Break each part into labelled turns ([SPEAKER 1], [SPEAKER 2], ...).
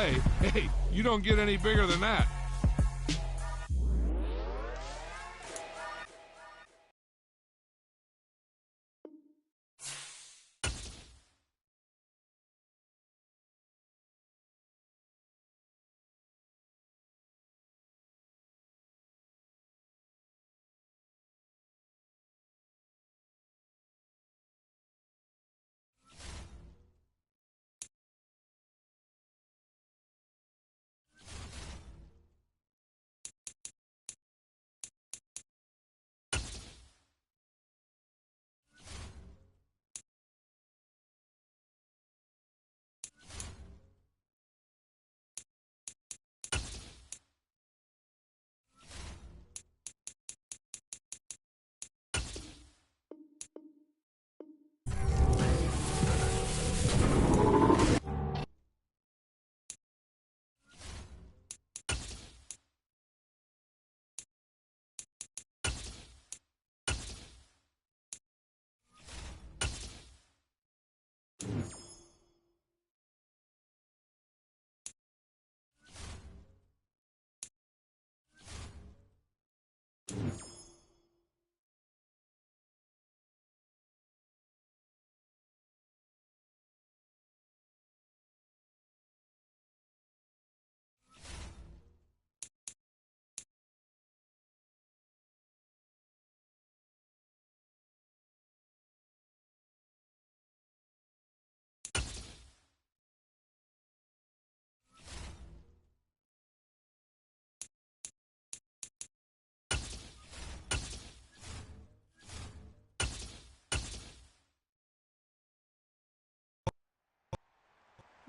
[SPEAKER 1] play. Hey, you don't get any bigger than that.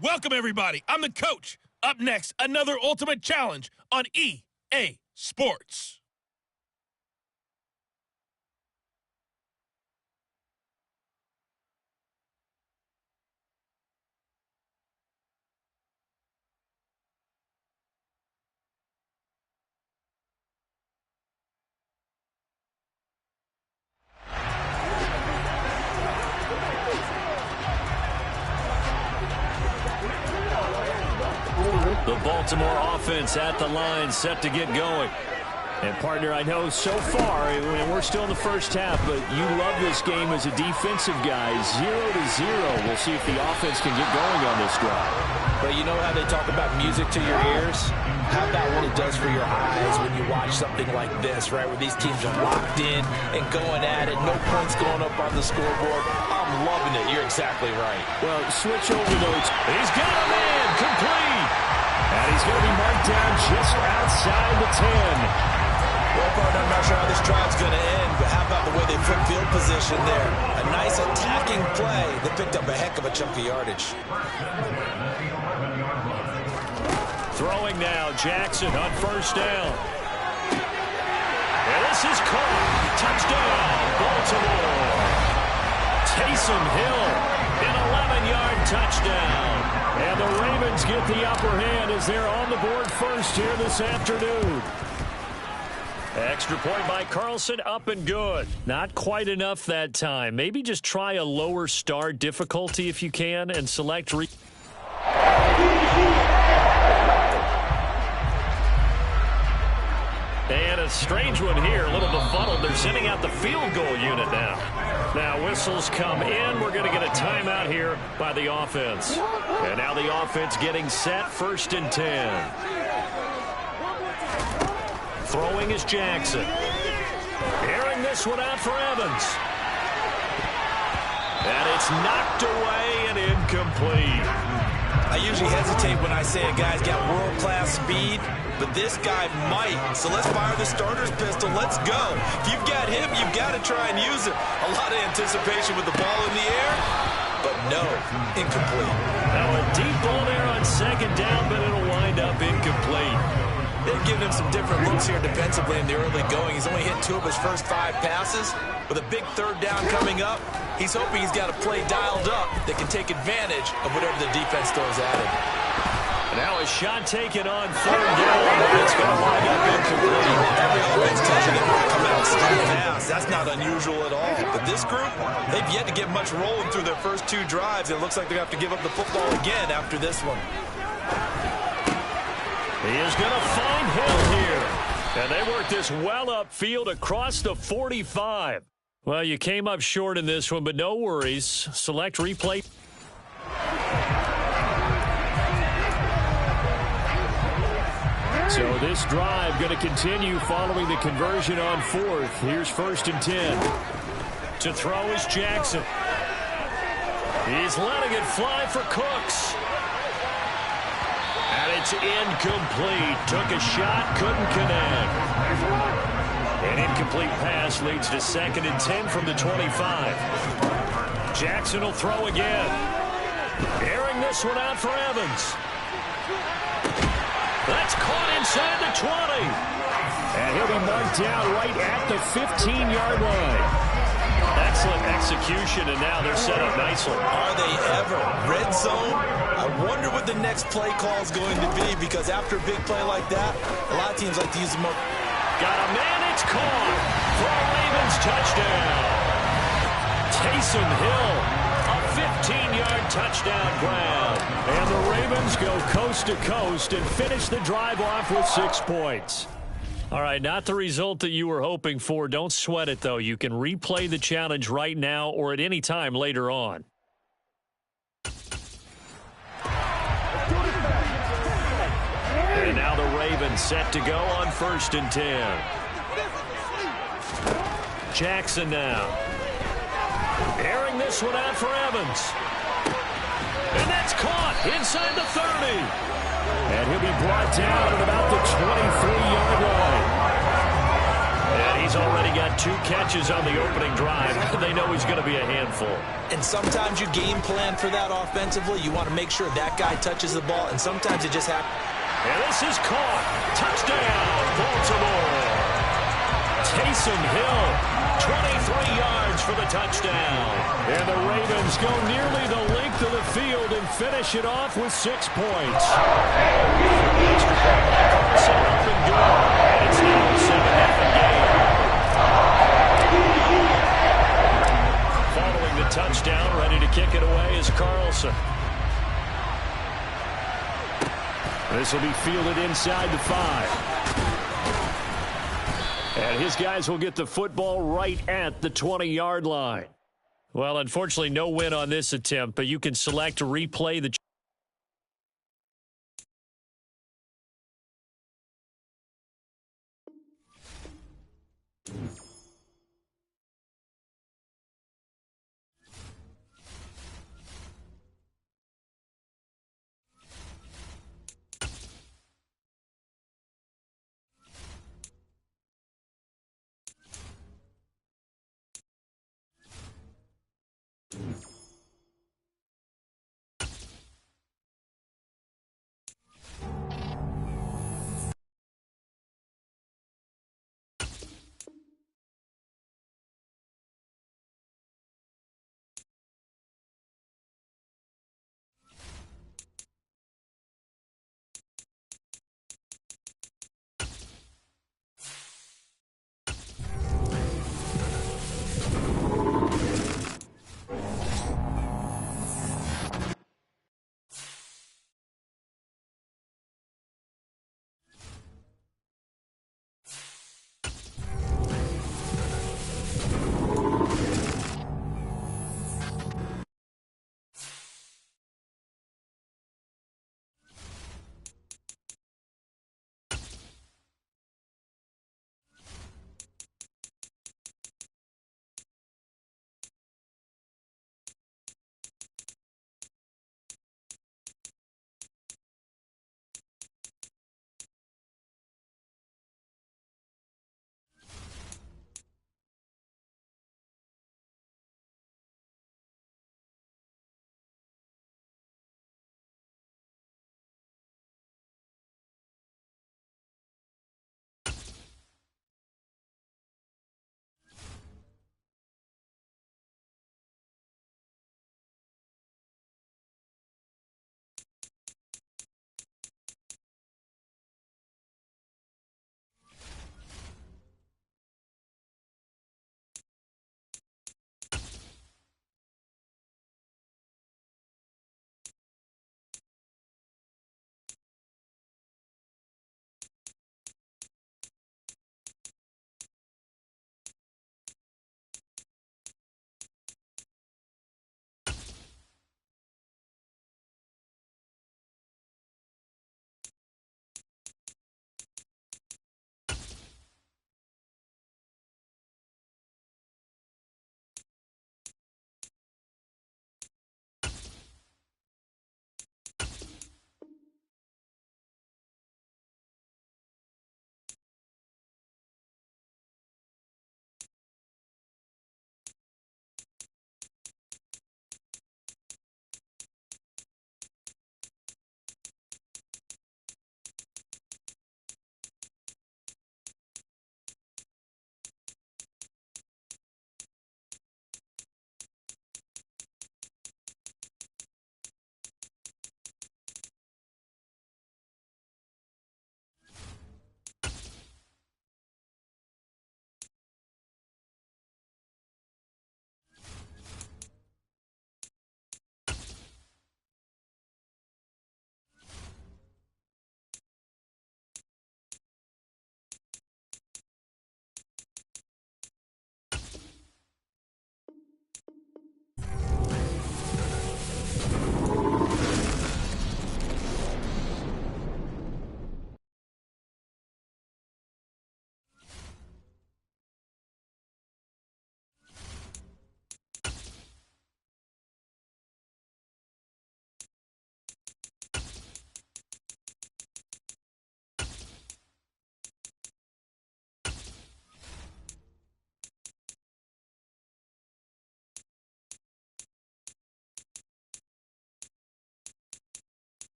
[SPEAKER 2] Welcome, everybody. I'm the coach. Up next, another Ultimate Challenge on EA Sports.
[SPEAKER 3] The Baltimore offense at the line, set to get going. And, partner, I know so far, and we're still in the first half, but you love this game as a defensive guy. 0-0. We'll see if the offense can get going on this drive.
[SPEAKER 4] But you know how they talk about music to your ears? How about what it does for your eyes when you watch something like this, right, where these teams are locked in and going at it, no points going up on the scoreboard. I'm loving it. You're exactly right.
[SPEAKER 3] Well, switch over those. He's got a man complete. And he's going to be marked down just outside the 10.
[SPEAKER 4] Well, partner, I'm not sure how this drive's going to end, but how about the way they flip field position there? A nice attacking play. They picked up a heck of a chunk of yardage.
[SPEAKER 3] Throwing now, Jackson on first down. And this is caught. Touchdown, Baltimore. Taysom Hill, an 11-yard touchdown. And the Ravens get the upper hand as they're on the board first here this afternoon. Extra point by Carlson, up and good. Not quite enough that time. Maybe just try a lower star difficulty if you can and select. And a strange one here, a little befuddled. They're sending out the field goal unit now. Now whistles come in. We're going to get a timeout here by the offense. And now the offense getting set, 1st and 10. Throwing is Jackson. Airing this one out for Evans. And it's knocked away and incomplete.
[SPEAKER 4] I usually hesitate when I say a guy's got world-class speed, but this guy might. So let's fire the starter's pistol. Let's go. If you've got him, you've got to try and use it. A lot of anticipation with the ball in the air, but no, incomplete.
[SPEAKER 3] Now a deep ball there on 2nd down, but it'll wind up incomplete.
[SPEAKER 4] They've given him some different looks here defensively in the early going. He's only hit 2 of his first 5 passes. With a big 3rd down coming up, he's hoping he's got a play dialed up that can take advantage of whatever the defense throws at him.
[SPEAKER 3] Now a shot taken on 3rd down. It's going to wind up incomplete.
[SPEAKER 4] Every offense tells you they want to come out and fast. That's not unusual at all. But this group, they've yet to get much rolling through their first 2 drives. It looks like they're going to have to give up the football again after this one.
[SPEAKER 3] He is going to find Hill here. And they work this well upfield across the 45. Well, you came up short in this one, but no worries. Select replay. So this drive going to continue following the conversion on fourth. Here's 1st and 10. To throw is Jackson. He's letting it fly for Cooks. And it's incomplete. Took a shot, couldn't connect. An incomplete pass leads to 2nd and 10 from the 25. Jackson will throw again. Airing this one out for Evans. That's caught inside the 20. And he'll be marked down right at the 15-yard line. Excellent execution, and now they're set up nicely.
[SPEAKER 4] Are they ever? Red zone? I wonder what the next play call is going to be, because after a big play like that, a lot of teams like to use them up.
[SPEAKER 3] Got a man, it's caught for a Ravens touchdown. Taysom Hill, a 15-yard touchdown grab. And the Ravens go coast to coast and finish the drive off with 6 points. All right, not the result that you were hoping for. Don't sweat it, though. You can replay the challenge right now or at any time later on. And now the Ravens set to go on 1st and 10. Jackson now. Airing this one out for Evans. And that's caught inside the 30. And he'll be brought down at about the 23-yard line. And he's already got 2 catches on the opening drive. They know he's going to be a handful.
[SPEAKER 4] And sometimes you game plan for that offensively. You want to make sure that guy touches the ball, and sometimes it just happens.
[SPEAKER 3] And this is caught. Touchdown, Baltimore. Taysom Hill, 23 yards for the touchdown. And the Ravens go nearly the length of the field and finish it off with 6 points. Extra point by Carlson, up and good. And it's now a 7-0 game. Following the touchdown, ready to kick it away is Carlson. This will be fielded inside the 5. And his guys will get the football right at the 20-yard line. Well, unfortunately, no win on this attempt, but you can select to replay the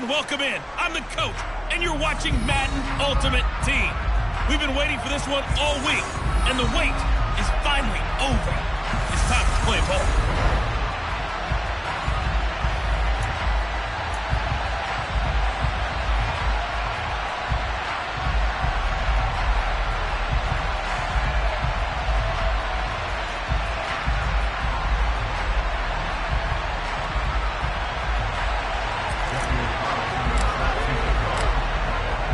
[SPEAKER 2] Welcome in. I'm the coach, and you're watching Madden Ultimate Team. We've been waiting for this one all week, and the wait is finally over. It's time to play ball.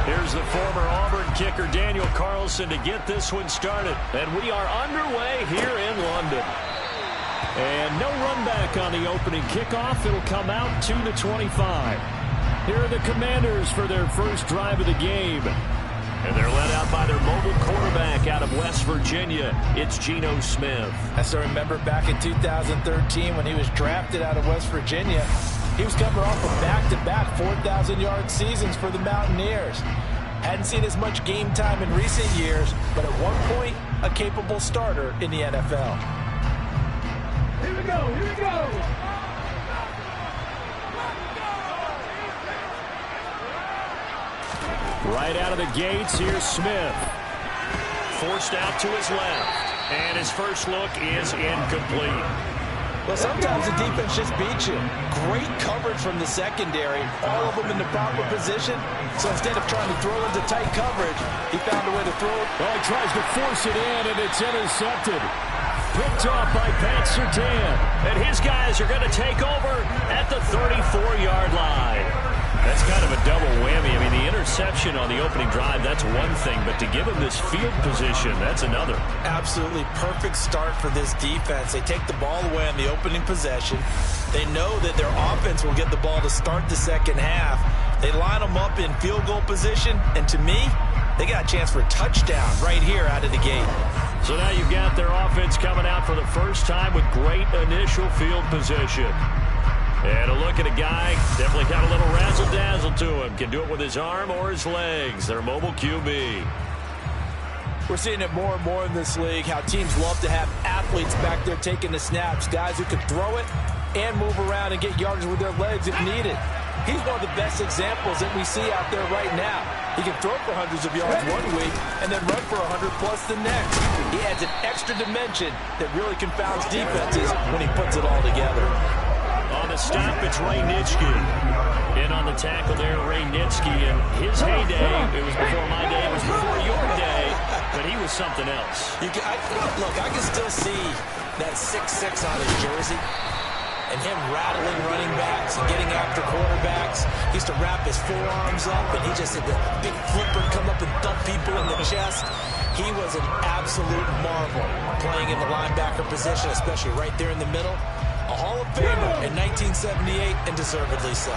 [SPEAKER 3] Here's the former Auburn kicker Daniel Carlson to get this one started. And we are underway here in London. And no run back on the opening kickoff. It'll come out 2-25. Here are the Commanders for their first drive of the game. And they're led out by their mobile quarterback out of West Virginia. It's Geno Smith.
[SPEAKER 4] I still remember back in 2013 when he was drafted out of West Virginia. He was coming off of back-to-back 4,000-yard seasons for the Mountaineers. Hadn't seen as much game time in recent years, but at one point, a capable starter in the NFL.
[SPEAKER 5] Here we go, here we go!
[SPEAKER 3] Right out of the gates, here's Smith. Forced out to his left, and his first look is incomplete.
[SPEAKER 4] Well, sometimes the defense just beats you. Great coverage from the secondary, all of them in the proper position. So instead of trying to throw into tight coverage, he found a way to throw it.
[SPEAKER 3] Well, he tries to force it in, and it's intercepted. Picked off by Pat Surtain. And his guys are going to take over at the 34-yard line. That's kind of a double whammy. I mean, the interception on the opening drive, that's one thing. But to give him this field position, that's another.
[SPEAKER 4] Absolutely perfect start for this defense. They take the ball away on the opening possession. They know that their offense will get the ball to start the second half. They line them up in field goal position. And to me, they got a chance for a touchdown right here out of the gate.
[SPEAKER 3] So now you've got their offense coming out for the first time with great initial field position. And a look at a guy, definitely got a little razzle-dazzle to him. Can do it with his arm or his legs. Their mobile QB.
[SPEAKER 4] We're seeing it more and more in this league, how teams love to have athletes back there taking the snaps, guys who can throw it and move around and get yardage with their legs if needed. He's one of the best examples that we see out there right now. He can throw for hundreds of yards one week and then run for 100+ the next. He adds an extra dimension that really confounds defenses when he puts it all together.
[SPEAKER 3] On the stop, it's Ray Nitschke. In on the tackle there, Ray Nitschke. In his heyday, it was before my day, it was before your day, but he was something else.
[SPEAKER 4] Look, I can still see that 6'6" on his jersey and him rattling running backs and getting after quarterbacks. He used to wrap his forearms up, and he just had the big flipper come up and thump people in the chest. He was an absolute marvel playing in the linebacker position, especially right there in the middle. A Hall of Famer in 1978, and deservedly so.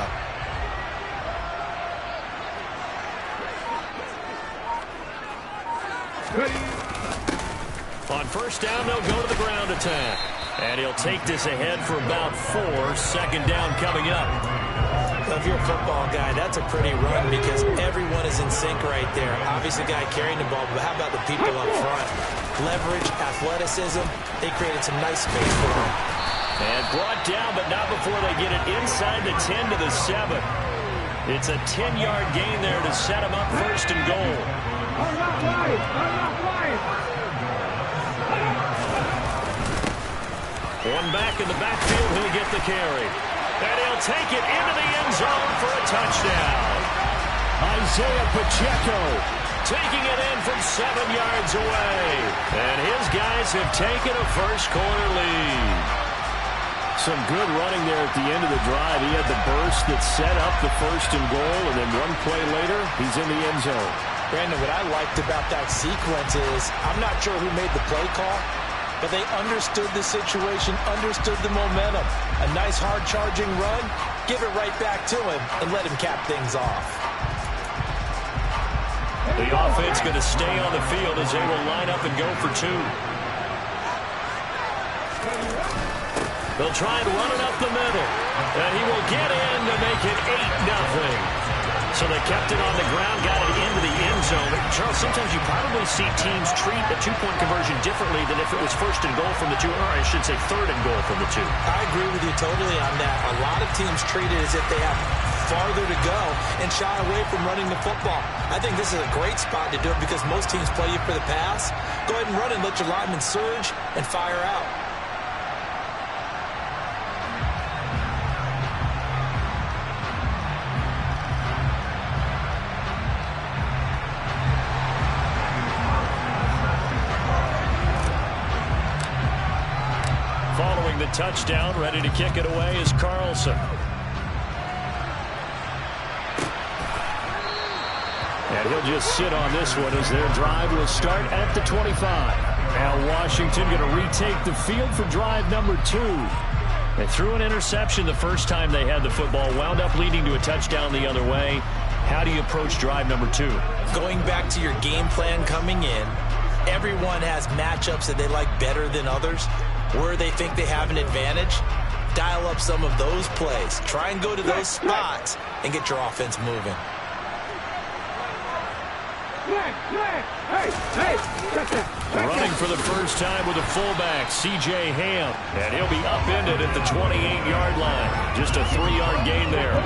[SPEAKER 3] On first down, they'll go to the ground attack. And he'll take this ahead for about 4. Second down coming up.
[SPEAKER 4] Well, if you're a football guy, that's a pretty run because everyone is in sync right there. Obviously, the guy carrying the ball, but how about the people up front? Leverage, athleticism, they created some nice space for him.
[SPEAKER 3] And brought down, but not before they get it inside the 10 to the 7. It's a 10-yard gain there to set them up first and goal. One back in the backfield, he'll get the carry. And he'll take it into the end zone for a touchdown. Isaiah Pacheco taking it in from 7 yards away. And his guys have taken a first-quarter lead. Some good running there at the end of the drive. He had the burst that set up the first and goal, and then one play later, he's in the end zone.
[SPEAKER 4] Brandon, what I liked about that sequence is I'm not sure who made the play call, but they understood the situation, understood the momentum. A nice hard-charging run, give it right back to him, and let him cap things off.
[SPEAKER 3] The offense going to stay on the field as they will line up and go for two. They'll try and run it up the middle. And he will get in to make it 8-0. So they kept it on the ground, got it into the end zone. Charles, sometimes you probably see teams treat a two-point conversion differently than if it was first and goal from the two, or I should say third and goal from the two.
[SPEAKER 4] I agree with you totally on that. A lot of teams treat it as if they have farther to go and shy away from running the football. I think this is a great spot to do it because most teams play you for the pass. Go ahead and run and let your linemen surge and fire out.
[SPEAKER 3] Following the touchdown, ready to kick it away is Carlson. And he'll just sit on this one as their drive will start at the 25. Now Washington going to retake the field for drive number 2. They threw an interception the first time they had the football, wound up leading to a touchdown the other way. How do you approach drive number 2?
[SPEAKER 4] Going back to your game plan coming in, everyone has matchups that they like better than others. Where they think they have an advantage, dial up some of those plays. Try and go to those spots and get your offense moving.
[SPEAKER 3] Running for the first time with a fullback, C.J. Ham. And he'll be upended at the 28-yard line. Just a 3-yard gain there.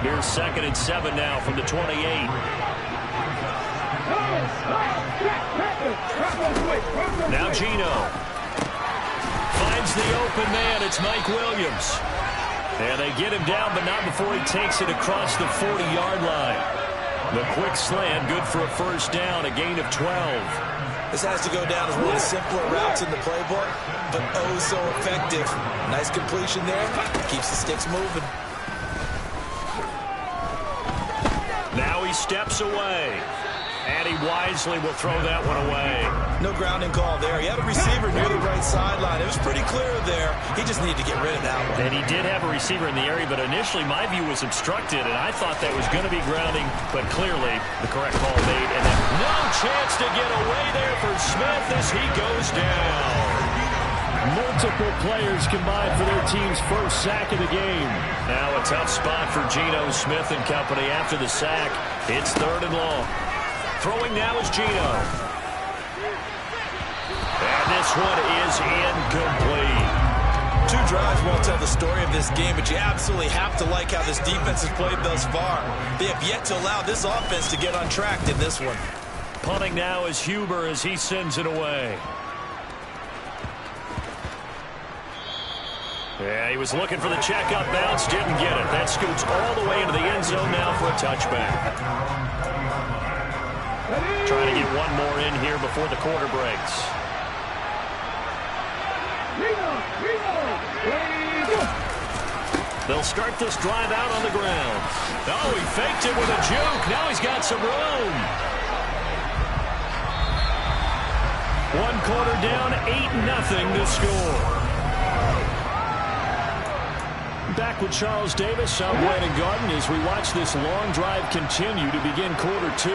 [SPEAKER 3] Here's 2nd and 7 now from the 28. Now Geno. Finds the open man. It's Mike Williams. And they get him down, but not before he takes it across the 40-yard line. The quick slant, good for a first down, a gain of 12.
[SPEAKER 4] This has to go down as one of the simpler routes in the playbook, but oh so effective. Nice completion there. Keeps the sticks moving.
[SPEAKER 3] Now he steps away. And he wisely will throw that one away.
[SPEAKER 4] No grounding call there. He had a receiver near the right sideline. It was pretty clear there. He just needed to get rid of that one.
[SPEAKER 3] And he did have a receiver in the area, but initially my view was obstructed, and I thought that was going to be grounding, but clearly the correct call made. And then no chance to get away there for Smith as he goes down. Multiple players combined for their team's first sack of the game. Now a tough spot for Geno Smith and company after the sack. It's 3rd and long. Throwing now is Geno. And this one is incomplete.
[SPEAKER 4] 2 drives won't tell the story of this game, but you absolutely have to like how this defense has played thus far. They have yet to allow this offense to get on track in this one.
[SPEAKER 3] Punting now is Huber as he sends it away. Yeah, he was looking for the checkup bounce, didn't get it. That scoots all the way into the end zone now for a touchback. Trying to get one more in here before the quarter breaks. They'll start this drive out on the ground. Oh, he faked it with a juke. Now he's got some room. 1 quarter down, 8-0 to score. Back with Charles Davis, I'm Brandon Garden as we watch this long drive continue to begin quarter 2.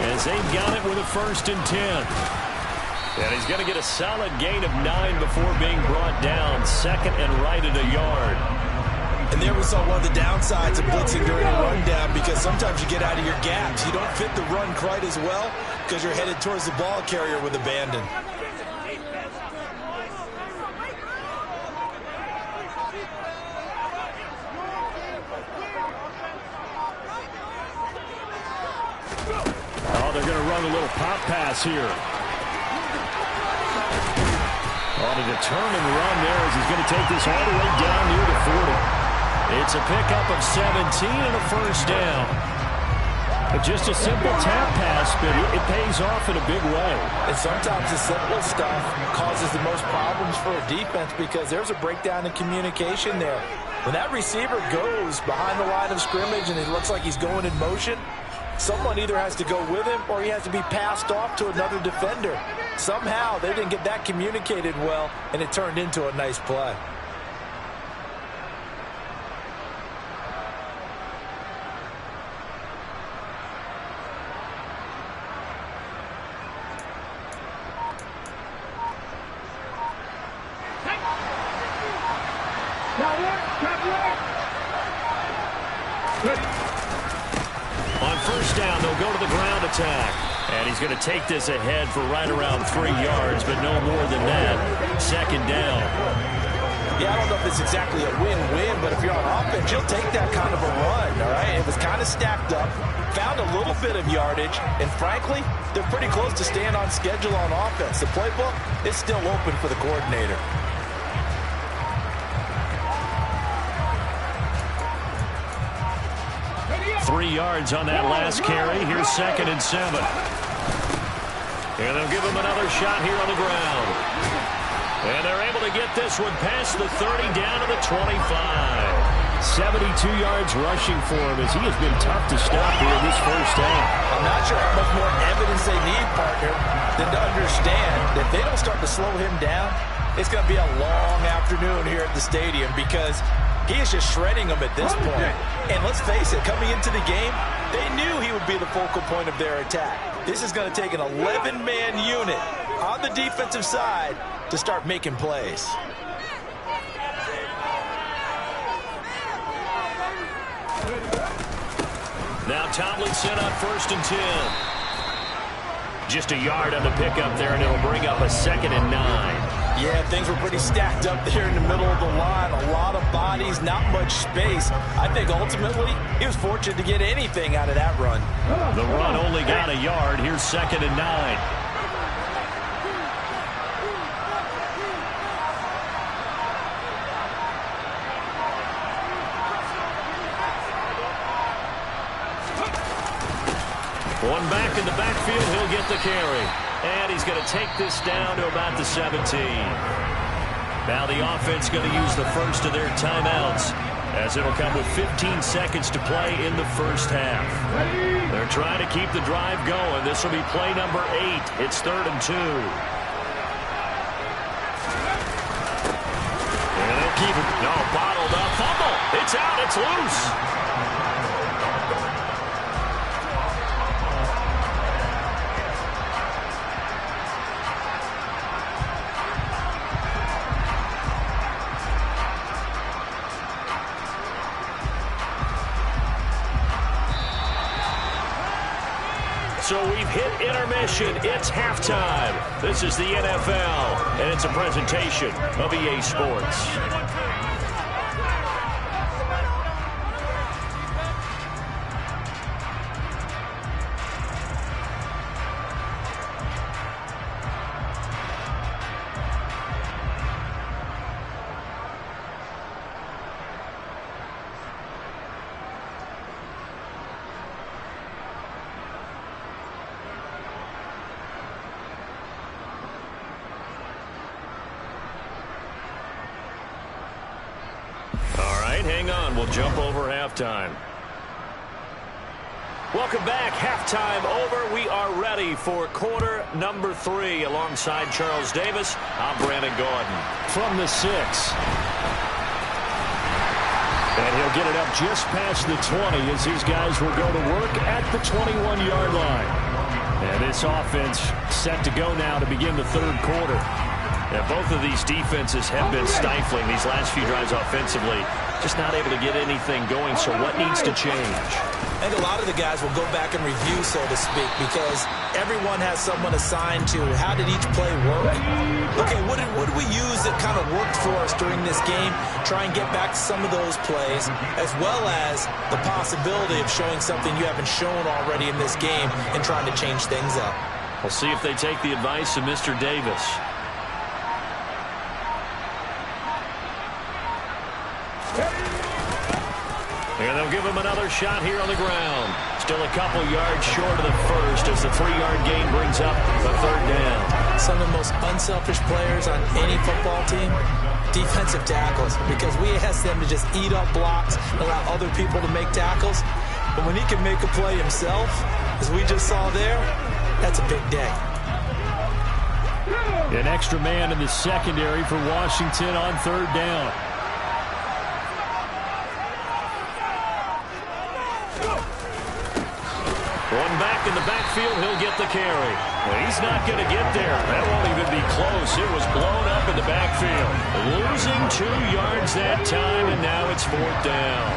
[SPEAKER 3] As they've got it with a 1st and 10. And he's going to get a solid gain of 9 before being brought down. 2nd and right at a yard.
[SPEAKER 4] And there we saw one of the downsides of blitzing during a rundown because sometimes you get out of your gaps. You don't fit the run quite as well because you're headed towards the ball carrier with abandon.
[SPEAKER 3] Oh, they're going to run a little pop pass here. On a determined run there as he's going to take this all the way down near the 40. It's a pickup of 17 and a first down. But just a simple tap pass, but it pays off in a big way.
[SPEAKER 4] And sometimes the simple stuff causes the most problems for a defense because there's a breakdown in communication there. When that receiver goes behind the line of scrimmage and it looks like he's going in motion, someone either has to go with him or he has to be passed off to another defender. Somehow they didn't get that communicated well, and it turned into a nice play.
[SPEAKER 3] go to the ground attack. And he's going to take this ahead for right around 3 yards, but no more than that. Second down.
[SPEAKER 4] Yeah, I don't know if it's exactly a win-win, but if you're on offense, you'll take that kind of a run, all right? It was kind of stacked up, found a little bit of yardage, and frankly, they're pretty close to staying on schedule on offense. The playbook is still open for the coordinator.
[SPEAKER 3] Three yards on that last carry. Here's 2nd and 7. And they'll give him another shot here on the ground. And they're able to get this one past the 30 down to the 25. 72 yards rushing for him as he has been tough to stop here in this first half.
[SPEAKER 4] I'm not sure how much more evidence they need, partner, than to understand that if they don't start to slow him down, it's going to be a long afternoon here at the stadium because he is just shredding them at this point. And let's face it, coming into the game, they knew he would be the focal point of their attack. This is going to take an 11-man unit on the defensive side to start making plays.
[SPEAKER 3] Now Tomlinson on 1st and 10. Just a yard on the pickup there, and it'll bring up a 2nd and 9.
[SPEAKER 4] Yeah, things were pretty stacked up there in the middle of the line. A lot of bodies, not much space. I think ultimately he was fortunate to get anything out of that run.
[SPEAKER 3] The run only got a yard. Here's 2nd and 9. One back in the backfield, he'll get the carry. And he's going to take this down to about the 17. Now the offense going to use the first of their timeouts as it'll come with 15 seconds to play in the first half. They're trying to keep the drive going. This will be play number 8. It's 3rd and 2. And they'll keep it. No, bottled up. Fumble. It's out. It's loose. So we've hit intermission. It's halftime. This is the NFL, and it's a presentation of EA Sports. Hang on, we'll jump over halftime. Welcome back. Halftime over. We are ready for quarter number 3 alongside Charles Davis. I'm Brandon Gordon. From the 6. And he'll get it up just past the 20 as his guys will go to work at the 21-yard line. And this offense set to go now to begin the 3rd quarter. Yeah, both of these defenses have been stifling these last few drives offensively. Just not able to get anything going, so what needs to change?
[SPEAKER 4] I think a lot of the guys will go back and review, so to speak, because everyone has someone assigned to how did each play work. Okay, what did we use that kind of worked for us during this game? Try and get back to some of those plays, as well as the possibility of showing something you haven't shown already in this game and trying to change things up.
[SPEAKER 3] We'll see if they take the advice of Mr. Davis. And they'll give him another shot here on the ground. Still a couple yards short of the first as the 3-yard gain brings up the 3rd down.
[SPEAKER 4] Some of the most unselfish players on any football team, defensive tackles, because we ask them to just eat up blocks, allow other people to make tackles. But when he can make a play himself, as we just saw there, that's a big day.
[SPEAKER 3] An extra man in the secondary for Washington on 3rd down. One back in the backfield, he'll get the carry. Well, he's not going to get there. That won't even be close. It was blown up in the backfield. Losing 2 yards that time, and now it's 4th down.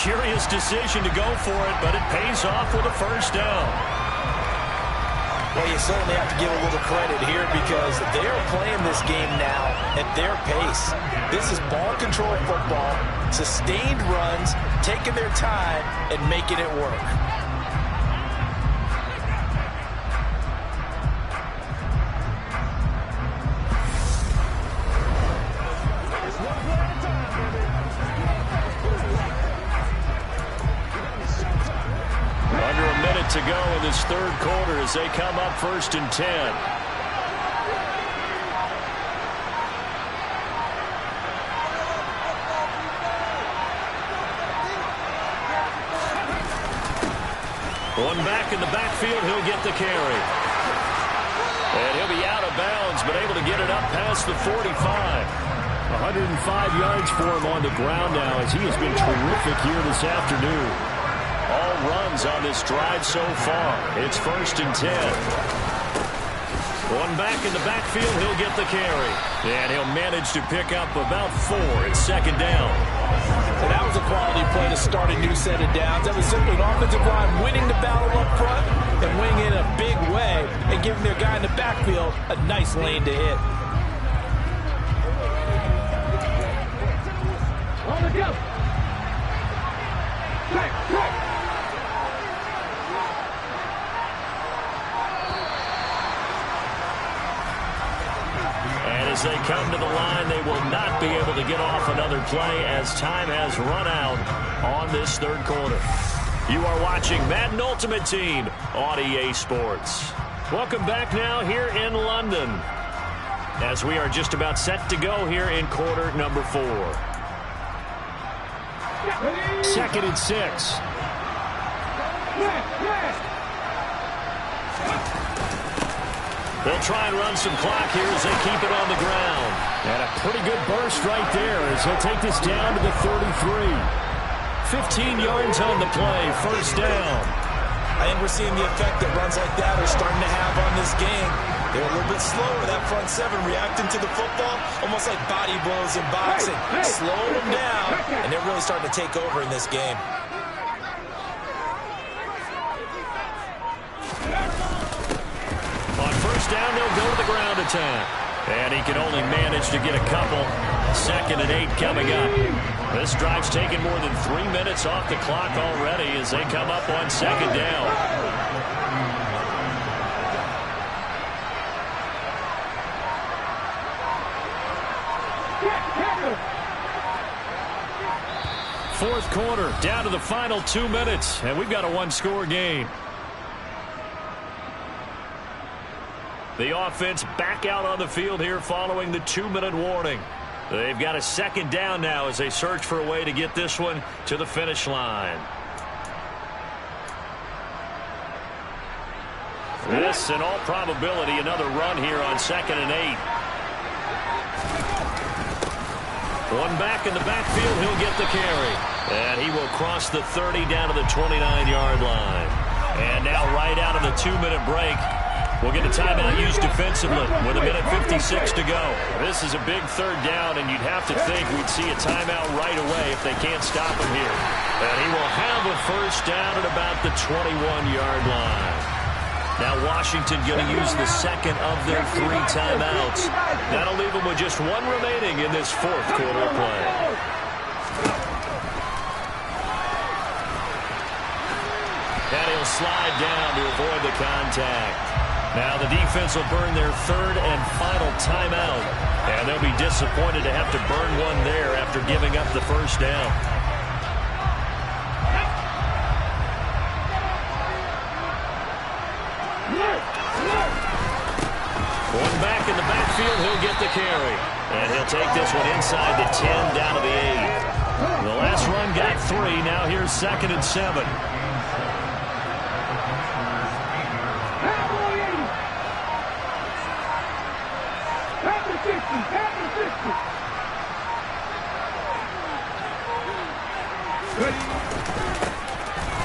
[SPEAKER 3] curious decision to go for it, but it pays off with a first down.
[SPEAKER 4] Well, you certainly have to give a little credit here because they are playing this game now at their pace. This is ball control football, sustained runs, taking their time, and making it work.
[SPEAKER 3] To go in this third quarter as they come up 1st and 10. One back in the backfield, he'll get the carry. And he'll be out of bounds, but able to get it up past the 45. 105 yards for him on the ground now as he has been terrific here this afternoon. All runs on this drive so far. It's 1st and 10. One back in the backfield, he'll get the carry. And he'll manage to pick up about 4 at 2nd down.
[SPEAKER 4] And that was a quality play to start a new set of downs. That was simply an offensive line winning the battle up front and winning in a big way and giving their guy in the backfield a nice lane to hit.
[SPEAKER 5] On the go. Track.
[SPEAKER 3] As they come to the line, they will not be able to get off another play as time has run out on this third quarter. You are watching Madden Ultimate Team on EA Sports. Welcome back now here in London as we are just about set to go here in quarter number 4. 2nd and 6. They'll try and run some clock here as they keep it on the ground. And a pretty good burst right there as he'll take this down to the 33. 15 yards on the play, 1st down.
[SPEAKER 4] I think we're seeing the effect that runs like that are starting to have on this game. They're a little bit slower, that front 7, reacting to the football, almost like body blows in boxing. Slow them down, and they're really starting to take over in this game.
[SPEAKER 3] Down, they'll go to the ground attack. And he can only manage to get a couple. 2nd and 8 coming up. This drive's taken more than 3 minutes off the clock already as they come up on 2nd down. Fourth quarter, down to the final 2 minutes, and we've got a 1-score game. The offense back out on the field here following the 2-minute warning. They've got a 2nd down now as they search for a way to get this one to the finish line. This, in all probability, another run here on 2nd and 8. One back in the backfield, he'll get the carry. And he will cross the 30 down to the 29-yard line. And now right out of the 2-minute break, we'll get a timeout used defensively with 1:56 to go. This is a big 3rd down, and you'd have to think we'd see a timeout right away if they can't stop him here. And he will have a 1st down at about the 21-yard line. Now Washington going to use the 2nd of their 3 timeouts. That'll leave them with just 1 remaining in this 4th quarter of play. And he'll slide down to avoid the contact. Now the defense will burn their 3rd and final timeout. And they'll be disappointed to have to burn one there after giving up the 1st down. One back in the backfield, he'll get the carry. And he'll take this one inside the 10 down to the 8. The last run got 3. Now here's 2nd and 7.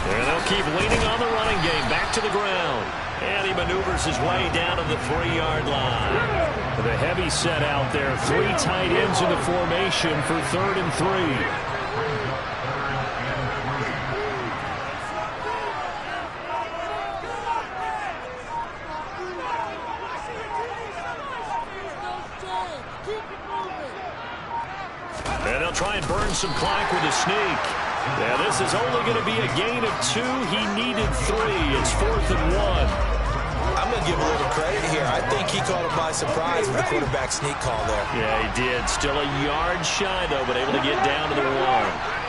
[SPEAKER 3] And they'll keep leaning on the running game. Back to the ground. And he maneuvers his way down to the 3-yard line. The heavy set out there. 3 tight ends in the formation for 3rd and 3. try and burn some clock with a sneak. Yeah, this is only going to be a gain of 2. He needed 3. It's 4th and 1.
[SPEAKER 4] I'm going to give a little credit here. I think he caught him by surprise with the quarterback sneak call there.
[SPEAKER 3] Yeah, he did. Still a yard shy, though, but able to get down to the 1.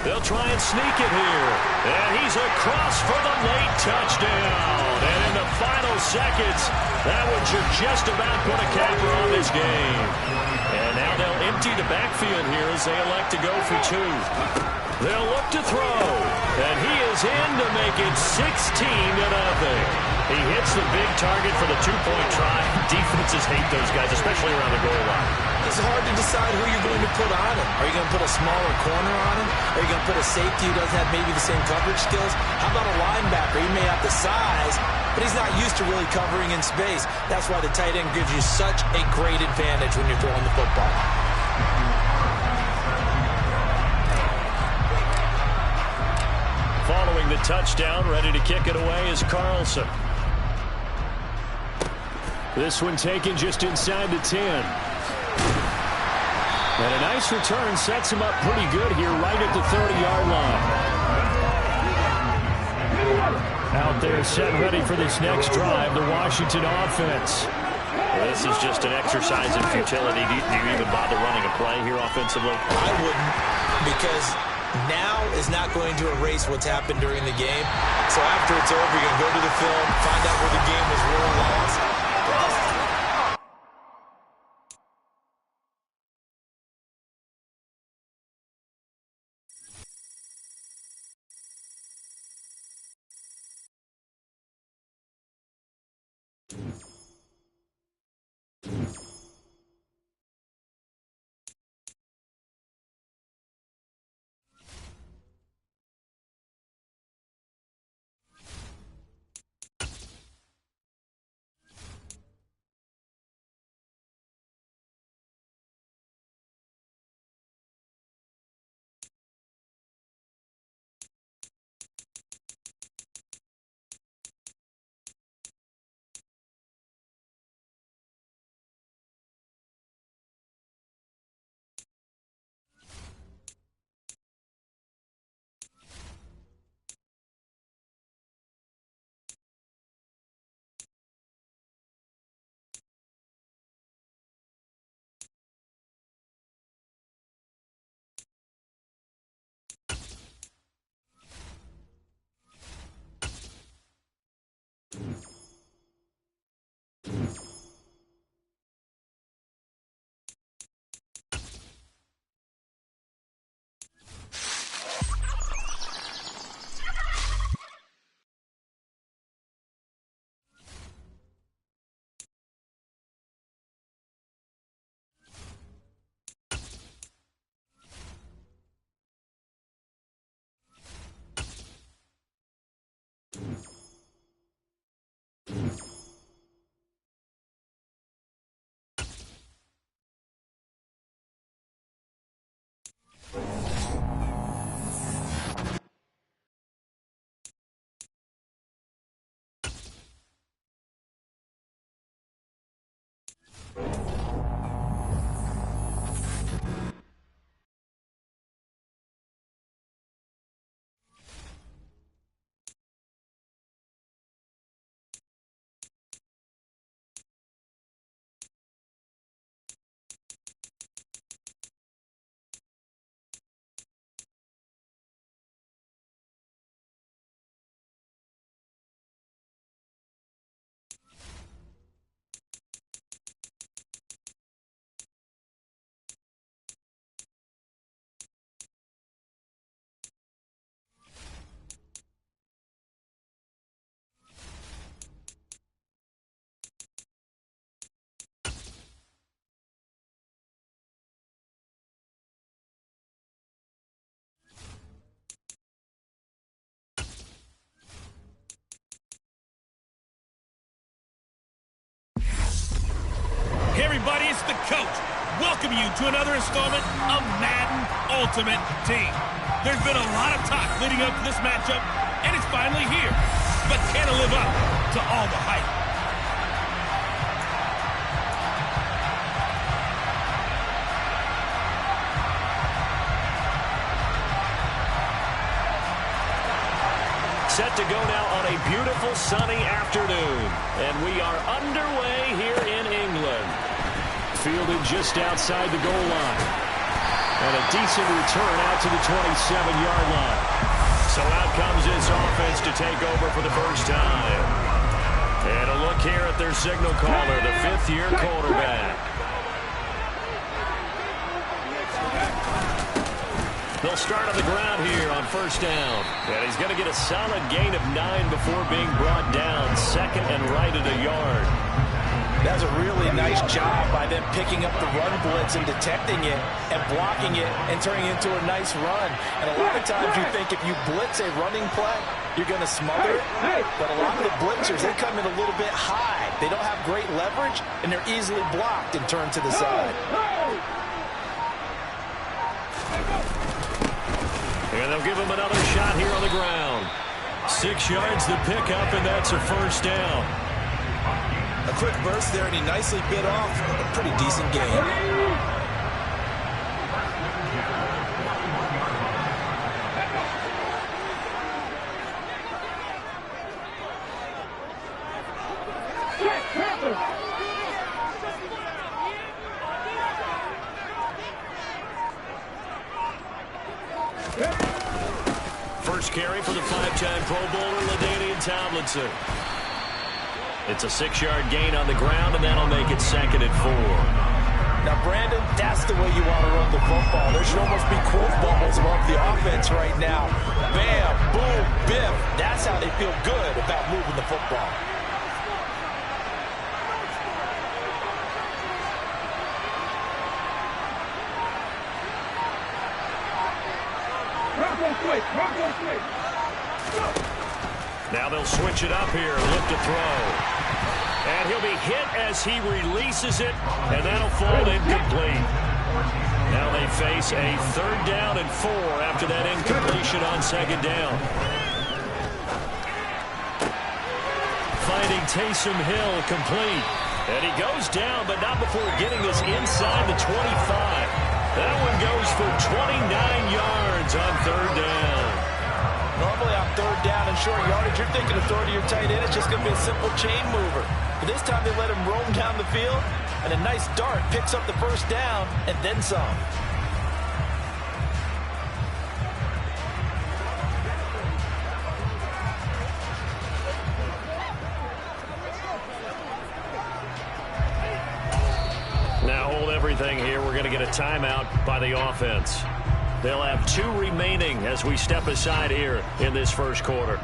[SPEAKER 3] They'll try and sneak it here. And he's across for the late touchdown. And in the final seconds, that would just about put a capper on this game. And now they'll empty the backfield here as they elect to go for 2. They'll look to throw. And he is in to make it 16-0. He hits the big target for the 2-point try. Defenses hate those guys, especially around the goal line.
[SPEAKER 4] It's hard to decide who you're going to put on him. Are you going to put a smaller corner on him? Are you going to put a safety who doesn't have maybe the same coverage skills? How about a linebacker? He may have the size, but he's not used to really covering in space. That's why the tight end gives you such a great advantage when you're throwing the football.
[SPEAKER 3] Following the touchdown, ready to kick it away is Carlson. This one taken just inside the 10. And a nice return sets him up pretty good here right at the 30-yard line. Out there set ready for this next drive, the Washington offense. Well, this is just an exercise in futility. Do you even bother running a play here offensively?
[SPEAKER 4] I wouldn't, because now is not going to erase what's happened during the game. So after it's over, you're going to go to the film, find out where the game was won or lost.
[SPEAKER 2] Hey everybody, it's the coach. Welcome you to another installment of Madden Ultimate Team. There's been a lot of talk leading up to this matchup, and it's finally here. But can it live up to all the hype?
[SPEAKER 3] Set to go now on a beautiful sunny afternoon. And we are underway here in England. Fielded just outside the goal line. And a decent return out to the 27-yard line. So out comes this offense to take over for the first time. And a look here at their signal caller, the fifth-year quarterback. They'll start on the ground here on first down. And he's going to get a solid gain of 9 before being brought down. Second and right at a yard.
[SPEAKER 4] That's a really nice job by them picking up the run blitz and detecting it and blocking it and turning it into a nice run. And a lot of times you think if you blitz a running play, you're going to smother it. But a lot of the blitzers, they come in a little bit high. They don't have great leverage, and they're easily blocked and turned to the side.
[SPEAKER 3] And they'll give him another shot here on the ground. 6 yards the pickup, and that's a first down.
[SPEAKER 4] A quick burst there, and he nicely bit off a pretty decent gain.
[SPEAKER 3] First carry for the 5-time Pro Bowler, LaDainian Tomlinson. It's a 6-yard gain on the ground, and that'll make it second and 4.
[SPEAKER 4] Now, Brandon, that's the way you want to run the football. There should almost be quote bubbles above the offense right now. Bam, boom, biff. That's how they feel good about moving the football.
[SPEAKER 3] Now they'll switch it up here, look to throw. And he'll be hit as he releases it, and that'll fall incomplete. Now they face a 3rd down and 4 after that incompletion on 2nd down. Finding Taysom Hill complete. And he goes down, but not before getting this inside the 25. That one goes for 29 yards on 3rd down.
[SPEAKER 4] Normally on 3rd down and short yardage, you're thinking of throwing to your tight end. It's just going to be a simple chain mover. But this time they let him roam down the field, and a nice dart picks up the first down and then some.
[SPEAKER 3] Now hold everything here. We're going to get a timeout by the offense. They'll have 2 remaining as we step aside here in this first quarter.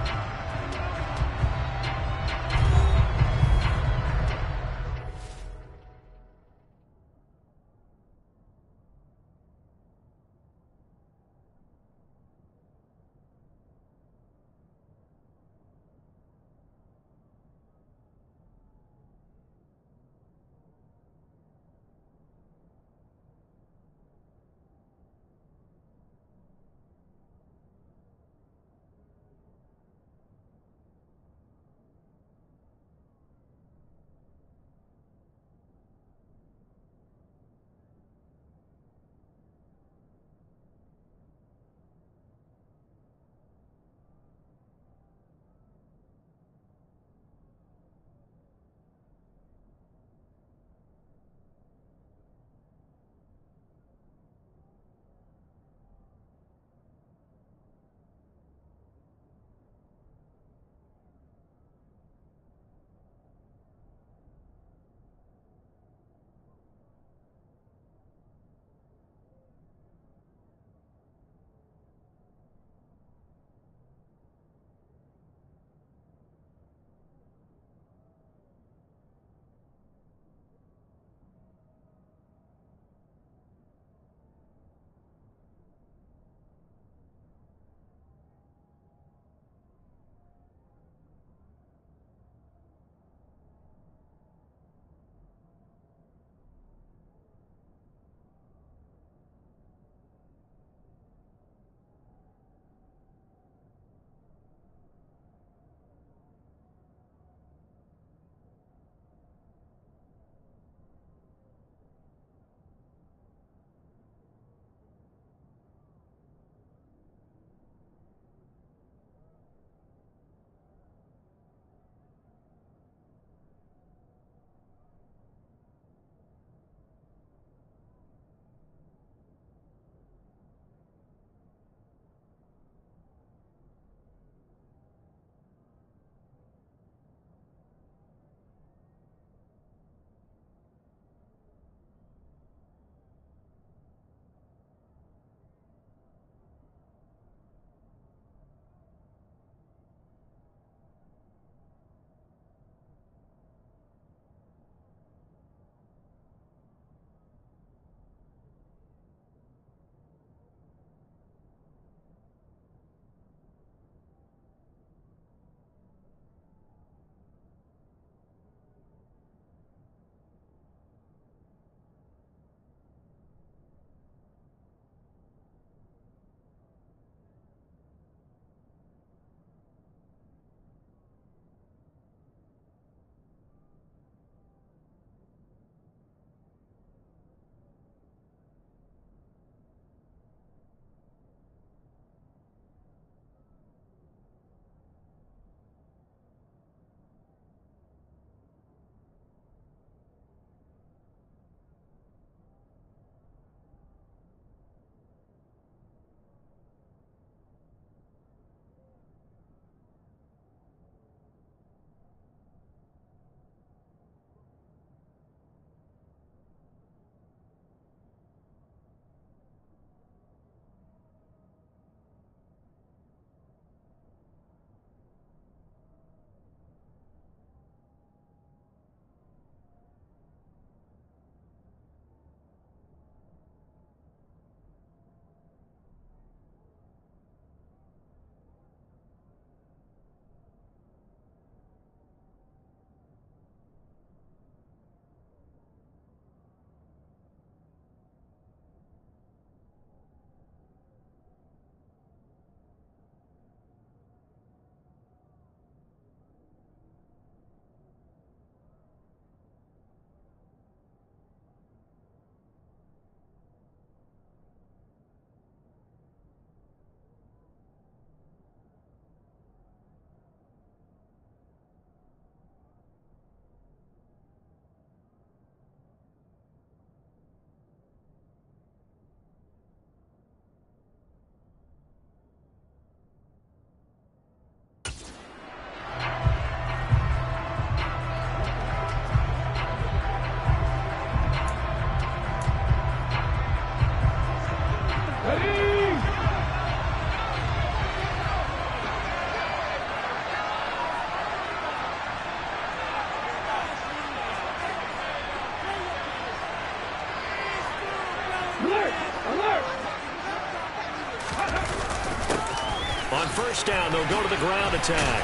[SPEAKER 3] first down. They'll go to the ground attack.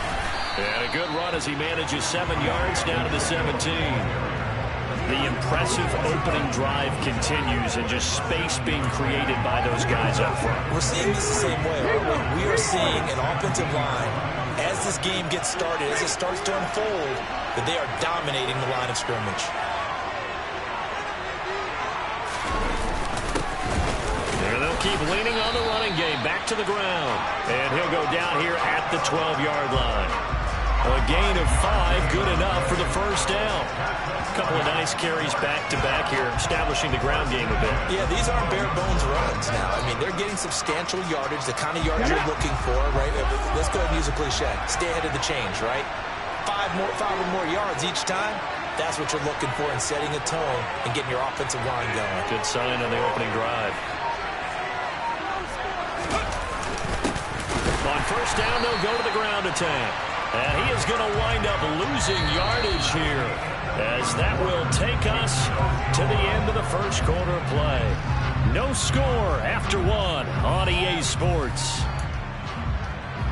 [SPEAKER 3] And a good run as he manages 7 yards down to the 17. The impressive opening drive continues, and just space being created by those guys up front.
[SPEAKER 4] We're seeing this the same way, aren't we? We are seeing an offensive line, as this game gets started, as it starts to unfold, that they are dominating the line of scrimmage.
[SPEAKER 3] And they'll keep leaning on the running game. Back to the ground. And he'll go down here at the 12-yard line. A gain of 5, good enough for the first down. A couple of nice carries back-to-back here, establishing the ground game a bit.
[SPEAKER 4] Yeah, these aren't bare-bones runs now. I mean, they're getting substantial yardage, the kind of yardage you're looking for, right? Let's go ahead and use a cliche. Stay ahead of the change, right? 5 or more yards each time. That's what you're looking for in setting a tone and getting your offensive line going.
[SPEAKER 3] Good sign on the opening drive. On first down, they'll go to the ground attack. And he is going to wind up losing yardage here, as that will take us to the end of the first quarter of play. No score after 1 on EA Sports.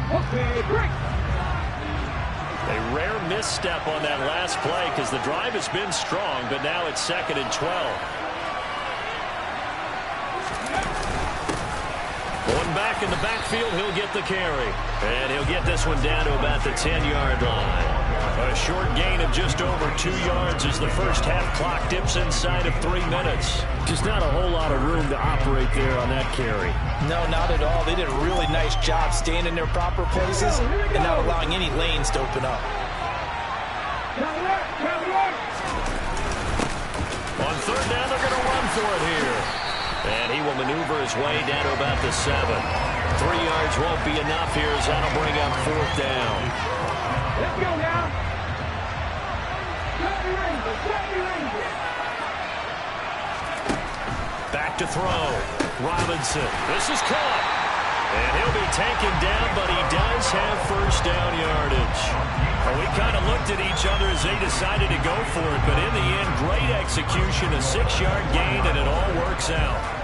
[SPEAKER 5] Okay, break.
[SPEAKER 3] A rare misstep on that last play because the drive has been strong, but now it's 2nd and 12. One back in the backfield, he'll get the carry. And he'll get this one down to about the 10-yard line. A short gain of just over 2 yards as the first half clock dips inside of 3 minutes. Just not a whole lot of room to operate there on that carry.
[SPEAKER 4] No, not at all. They did a really nice job staying in their proper places and not allowing any lanes to open up.
[SPEAKER 3] On third down, they're going to run for it here. And he will maneuver his way down to about the 7. 3 yards won't be enough here as that'll bring up 4th down.
[SPEAKER 5] Let's go now.
[SPEAKER 3] Back to throw. Robinson. This is caught. And he'll be taken down, but he does have first down yardage. Well, we kind of looked at each other as they decided to go for it, but in the end, great execution, a 6-yard gain, and it all works out.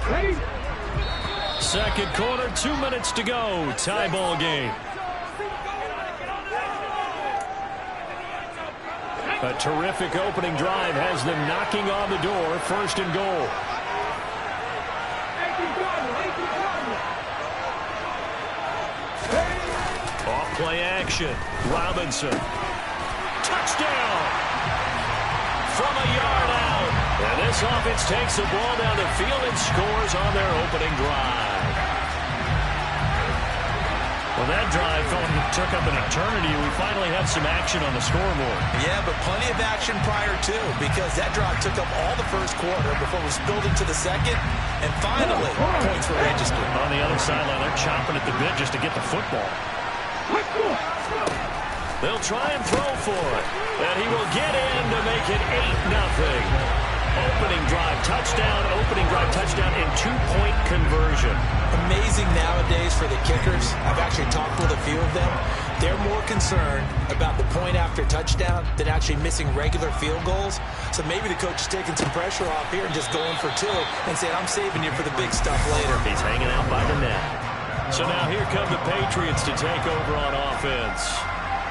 [SPEAKER 5] Ready?
[SPEAKER 3] Second quarter, 2 minutes to go. Tie ball game. A terrific opening drive has them knocking on the door. 1st and goal. Off play action. Robinson. Touchdown. From a yard out. And this offense takes the ball down the field and scores on their opening drive. Well, that drive took up an eternity. We finally have some action on the scoreboard.
[SPEAKER 4] Yeah, but plenty of action prior to, because that drive took up all the first quarter before it was spilled into the second, and finally, points were registered.
[SPEAKER 3] On the other sideline, they're chomping at the bit just to get the football. They'll try and throw for it, and he will get in to make it 8-0. Opening drive, touchdown, opening drive, touchdown, and 2-point conversion.
[SPEAKER 4] Amazing nowadays for the kickers. I've actually talked with a few of them. They're more concerned about the point after touchdown than actually missing regular field goals. So maybe the coach is taking some pressure off here and just going for 2 and saying, I'm saving you for the big stuff later.
[SPEAKER 3] He's hanging out by the net. So now here come the Patriots to take over on offense.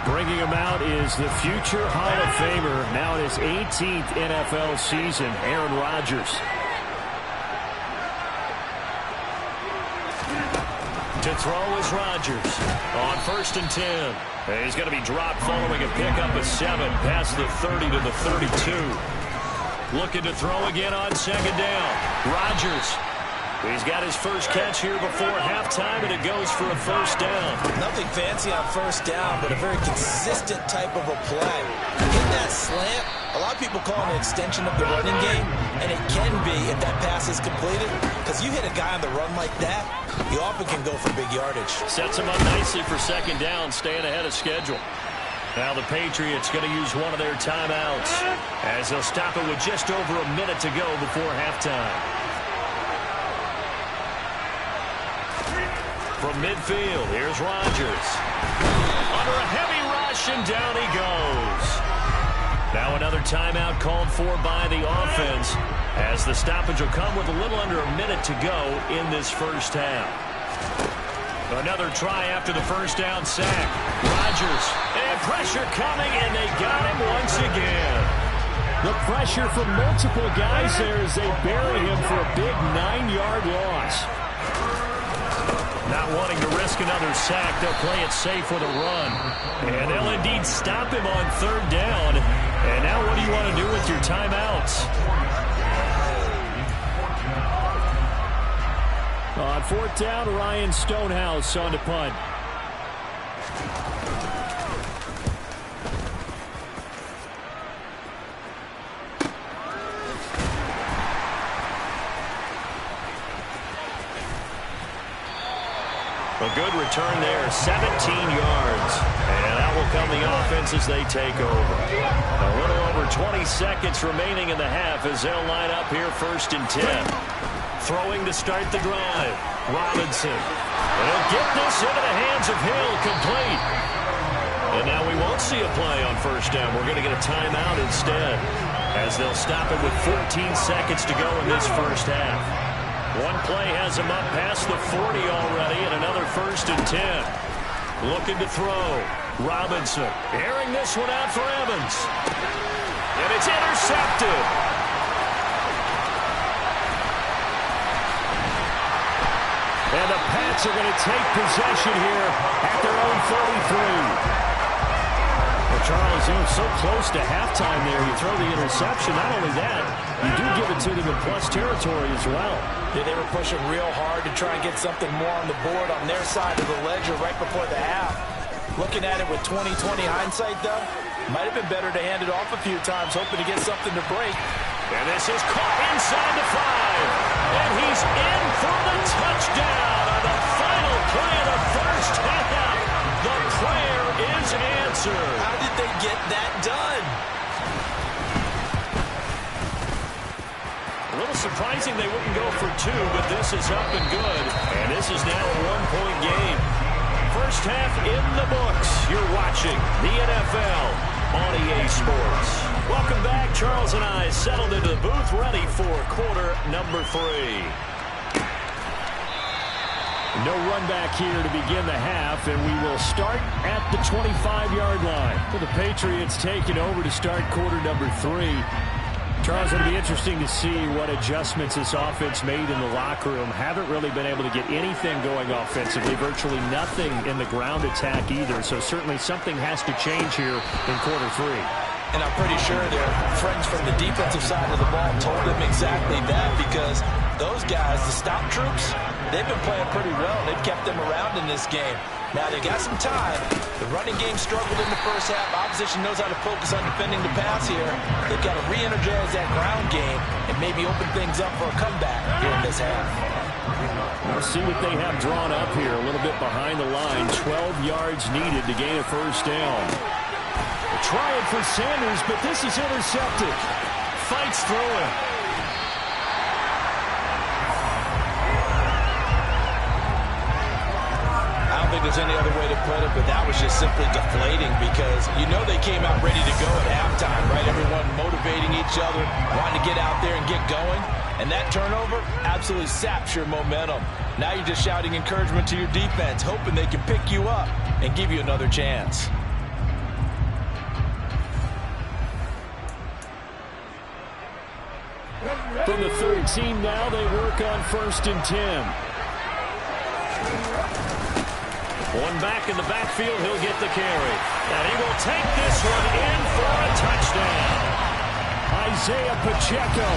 [SPEAKER 3] Bringing him out is the future Hall of Famer, now in his 18th NFL season, Aaron Rodgers. To throw is Rodgers on 1st and 10. And he's going to be dropped following a pickup of 7 past the 30 to the 32. Looking to throw again on 2nd down. Rodgers. He's got his first catch here before halftime, and it goes for a first down.
[SPEAKER 4] Nothing fancy on first down, but a very consistent type of a play. In that slant, a lot of people call it an extension of the running game, and it can be if that pass is completed, because you hit a guy on the run like that, you often can go for big yardage.
[SPEAKER 3] Sets him up nicely for 2nd down, staying ahead of schedule. Now the Patriots going to use one of their timeouts, as they'll stop it with just over a minute to go before halftime. From midfield, here's Rodgers. Under a heavy rush, and down he goes. Now another timeout called for by the offense, as the stoppage will come with a little under a minute to go in this first half. Another try after the first down sack. Rodgers, and pressure coming, and they got him once again.
[SPEAKER 6] The pressure from multiple guys there as they bury him for a big 9-yard loss.
[SPEAKER 3] Not wanting to risk another sack, they'll play it safe with a run. And they'll indeed stop him on third down. And now what do you want to do with your timeouts?
[SPEAKER 6] On fourth down, Ryan Stonehouse on to punt.
[SPEAKER 3] A good return there, 17 yards. And that will come the offense as they take over. A little over 20 seconds remaining in the half as they'll line up here first and 10. Throwing to start the drive. Robinson. And he'll get this into the hands of Hill, complete. And now we won't see a play on first down. We're going to get a timeout instead, as they'll stop it with 14 seconds to go in this first half. One play has him up past the 40 already, and another first and 10. Looking to throw. Robinson airing this one out for Evans. And it's intercepted.
[SPEAKER 6] And the Pats are going to take possession here at their own 33. Well, Charles, you know, so close to halftime there. You throw the interception. Not only that, you do give it to them in plus territory as well.
[SPEAKER 4] Yeah, they were pushing real hard to try and get something more on the board on their side of the ledger right before the half. Looking at it with 20/20 hindsight, though, might have been better to hand it off a few times, hoping to get something to break.
[SPEAKER 3] And this is caught inside the 5. And he's in for the touchdown on the final play of the first half. The prayer is answered.
[SPEAKER 4] How did they get that done?
[SPEAKER 3] A little surprising they wouldn't go for 2, but this is up and good. And this is now a 1-point game. First half in the books. You're watching the NFL on EA Sports. Welcome back. Charles and I settled into the booth, ready for quarter number 3.
[SPEAKER 6] No run back here to begin the half, and we will start at the 25-yard line. For the Patriots taking over to start quarter number 3. Charles, it'll be interesting to see what adjustments this offense made in the locker room. Haven't really been able to get anything going offensively, virtually nothing in the ground attack either. So certainly something has to change here in quarter 3.
[SPEAKER 4] And I'm pretty sure their friends from the defensive side of the ball told them exactly that, because those guys, the stop troops, they've been playing pretty well. They've kept them around in this game. Now, they got some time. The running game struggled in the first half. Opposition knows how to focus on defending the pass here. They've got to re-energize that ground game and maybe open things up for a comeback here in this half.
[SPEAKER 6] We'll see what they have drawn up here. A little bit behind the line. 12 yards needed to gain a first down. Try it for Sanders, but this is intercepted.
[SPEAKER 3] Fights through it.
[SPEAKER 4] I don't think there's any other way to put it, but that was just simply deflating, because you know they came out ready to go at halftime, right? Everyone motivating each other, wanting to get out there and get going. And that turnover absolutely saps your momentum. Now you're just shouting encouragement to your defense, hoping they can pick you up and give you another chance.
[SPEAKER 6] From the 13 now, they work on first and 10.
[SPEAKER 3] One back in the backfield, he'll get the carry. And he will take this one in for a touchdown.
[SPEAKER 6] Isaiah Pacheco.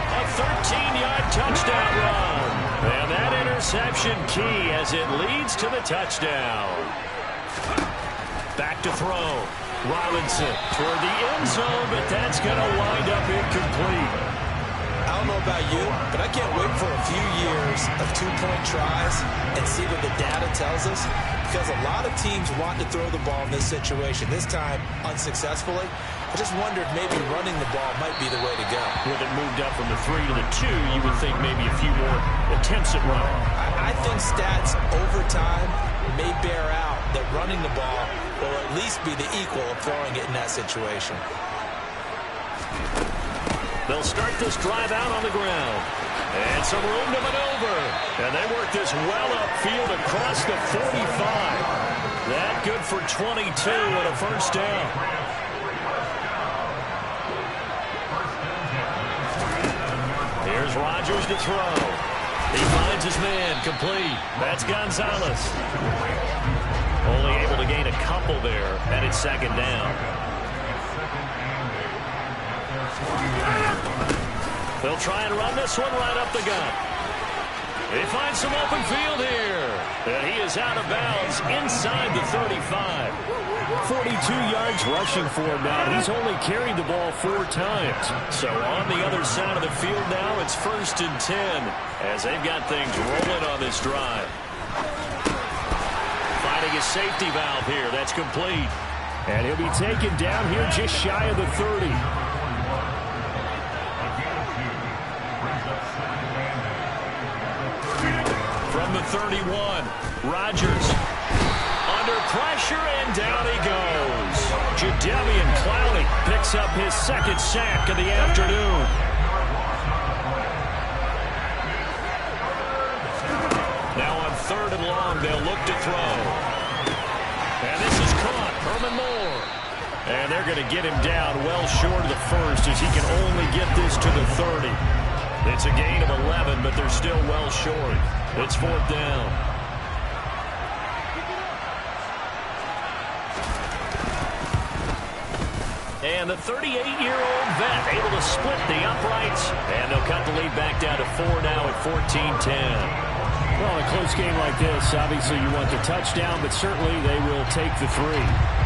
[SPEAKER 3] A 13-yard touchdown run. And that interception key as it leads to the touchdown. Back to throw. Robinson toward the end zone, but that's going to wind up incomplete.
[SPEAKER 4] I don't know about you, but I can't wait for a few years of two-point tries and see what the data tells us, because a lot of teams want to throw the ball in this situation, this time unsuccessfully. I just wondered maybe running the ball might be the way to go.
[SPEAKER 3] With it moved up from the 3 to the 2, you would think maybe a few more attempts at running.
[SPEAKER 4] I think stats over time may bear out that running the ball will at least be the equal of throwing it in that situation.
[SPEAKER 3] They'll start this drive out on the ground. And some room to maneuver. And they work this well upfield across the 45. That good for 22 and a first down. Here's Rodgers to throw. He finds his man, complete. That's Gonzalez. Only able to gain a couple there, and it's second down. They'll try and run this one right up the gut. He finds some open field here. And he is out of bounds inside the 35.
[SPEAKER 6] 42 yards rushing for him now. He's only carried the ball 4 times.
[SPEAKER 3] So on the other side of the field now, it's 1st and 10 as they've got things rolling on this drive. Finding a safety valve here. That's complete.
[SPEAKER 6] And he'll be taken down here just shy of the 30.
[SPEAKER 3] From the 31, Rodgers under pressure, and down he goes. Jadeveon Clowney picks up his 2nd sack of the afternoon. Now on 3rd and long, they'll look to throw. And this is caught. Herman Moore. And they're going to get him down well short of the 1st as he can only get this to the 30. It's a gain of 11, but they're still well short. It's 4th down. And the 38-year-old vet able to split the uprights. And they'll cut the lead back down to 4 now at 14-10.
[SPEAKER 6] Well, in a close game like this, obviously you want the touchdown, but certainly they will take the 3.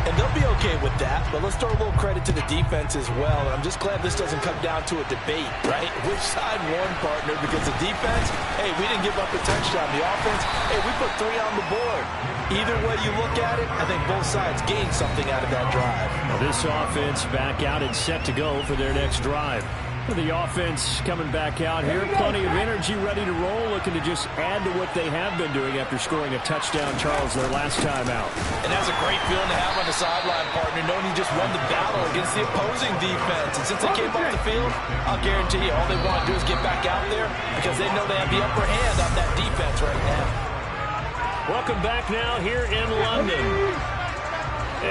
[SPEAKER 4] And they'll be okay with that, but let's throw a little credit to the defense as well. And I'm just glad this doesn't come down to a debate, right? Which side won, partner? Because the defense, hey, we didn't give up a touchdown. The offense, hey, we put 3 on the board. Either way you look at it, I think both sides gained something out of that drive.
[SPEAKER 6] Now this offense back out and set to go for their next drive. The offense coming back out here, plenty of energy, ready to roll, looking to just add to what they have been doing after scoring a touchdown, Charles, their last time out.
[SPEAKER 4] And that's a great feeling to have on the sideline, partner, knowing you just won the battle against the opposing defense. And since they came off the field, I'll guarantee you all they want to do is get back out there because they know they have the upper hand on that defense right now.
[SPEAKER 3] Welcome back now here in London.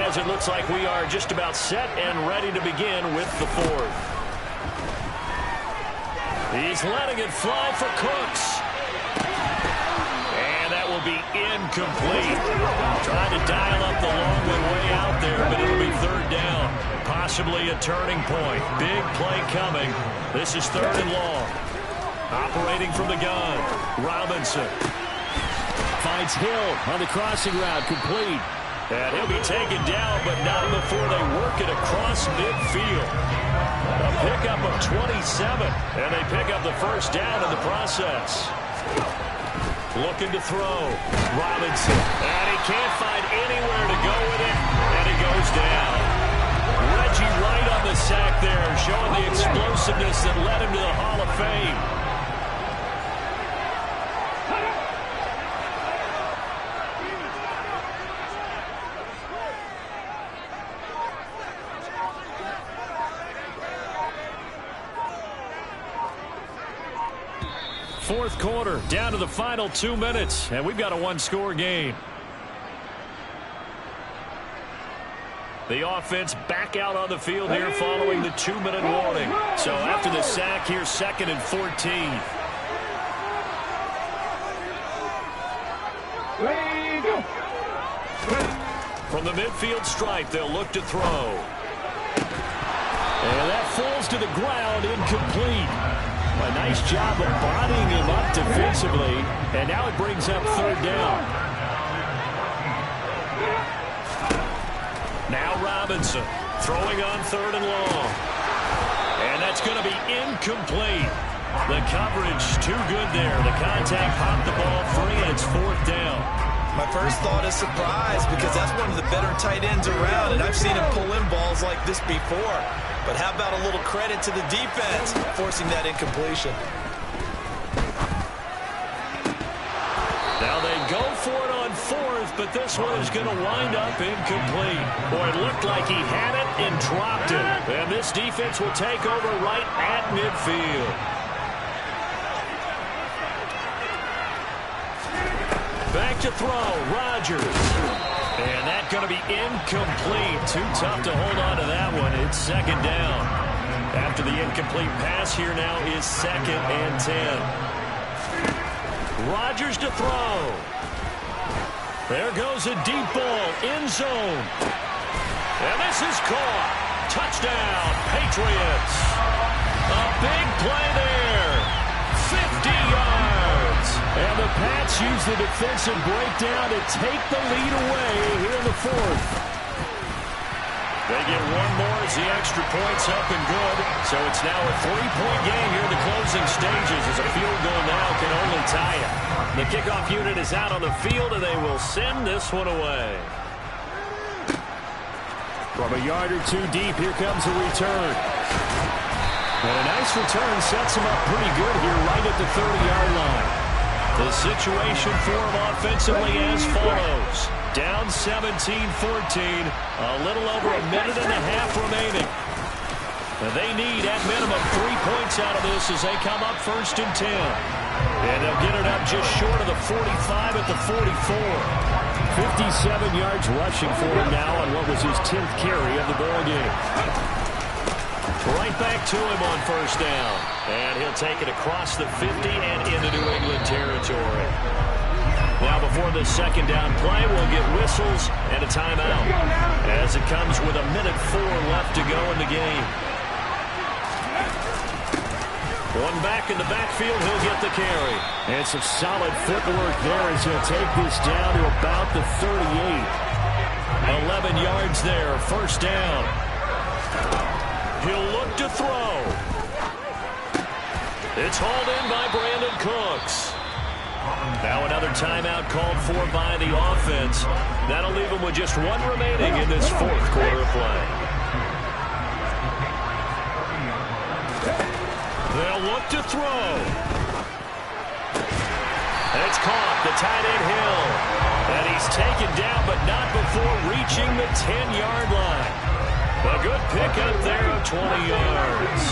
[SPEAKER 3] As it looks like we are just about set and ready to begin with the 4th. He's letting it fly for Cooks. And that will be incomplete. Trying to dial up the long one way out there, but it'll be 3rd down. Possibly a turning point. Big play coming. This is 3rd and long. Operating from the gun. Robinson.
[SPEAKER 6] Finds Hill on the crossing route, complete.
[SPEAKER 3] And he'll be taken down, but not before they work it across midfield. A pickup of 27, and they pick up the 1st down in the process. Looking to throw. Robinson, and he can't find anywhere to go with it, and he goes down. Reggie right on the sack there, showing the explosiveness that led him to the Hall of Fame. Fourth quarter, down to the final 2 minutes, and we've got a 1-score game. The offense back out on the field here following the 2-minute warning. So after the sack, here's 2nd and 14. From the midfield stripe, they'll look to throw. And that falls to the ground, incomplete. A nice job of bodying him up defensively, and now it brings up 3rd down. Now Robinson throwing on 3rd and long. And that's going to be incomplete. The coverage too good there. The contact popped the ball free, and it's 4th down.
[SPEAKER 4] My first thought is surprise because that's one of the better tight ends around, and I've seen him pull in balls like this before. But how about a little credit to the defense forcing that incompletion?
[SPEAKER 3] Now they go for it on fourth, but this one is going to wind up incomplete. Boy, it looked like he had it and dropped it. And this defense will take over right at midfield. Back to throw, Rodgers. And that's going to be incomplete. Too tough to hold on to that one. It's second down. After the incomplete pass, here now is 2nd and 10. Rodgers to throw. There goes a deep ball, end zone. And this is caught. Touchdown, Patriots. A big play there. 50 yards. And the Pats use the defensive breakdown to take the lead away here in the fourth. They get one more as the extra point's up and good. So it's now a 3-point game here in the closing stages as a field goal now can only tie it. The kickoff unit is out on the field, and they will send this one away.
[SPEAKER 6] From a yard or two deep, here comes a return. And a nice return sets him up pretty good here right at the 30-yard line.
[SPEAKER 3] The situation for him offensively as follows. Down 17-14, a little over a minute and a half remaining. They need, at minimum, 3 points out of this as they come up 1st and 10. And they'll get it up just short of the 45 at the 44.
[SPEAKER 6] 57 yards rushing for him now on what was his 10th carry of the ball game.
[SPEAKER 3] Right back to him on 1st down. And he'll take it across the 50 and into New England territory. Now before this 2nd down play, we'll get whistles and a timeout as it comes with 1:04 left to go in the game. One back in the backfield, he'll get the carry.
[SPEAKER 6] And some solid footwork there as he'll take this down to about the 38.
[SPEAKER 3] 11 yards there, 1st down. He'll look to throw. It's hauled in by Brandon Cooks. Now another timeout called for by the offense. That'll leave them with just one remaining in this 4th quarter play. They'll look to throw. It's caught, the tight end Hill. And he's taken down, but not before reaching the 10-yard line. A good pickup there of 20 yards.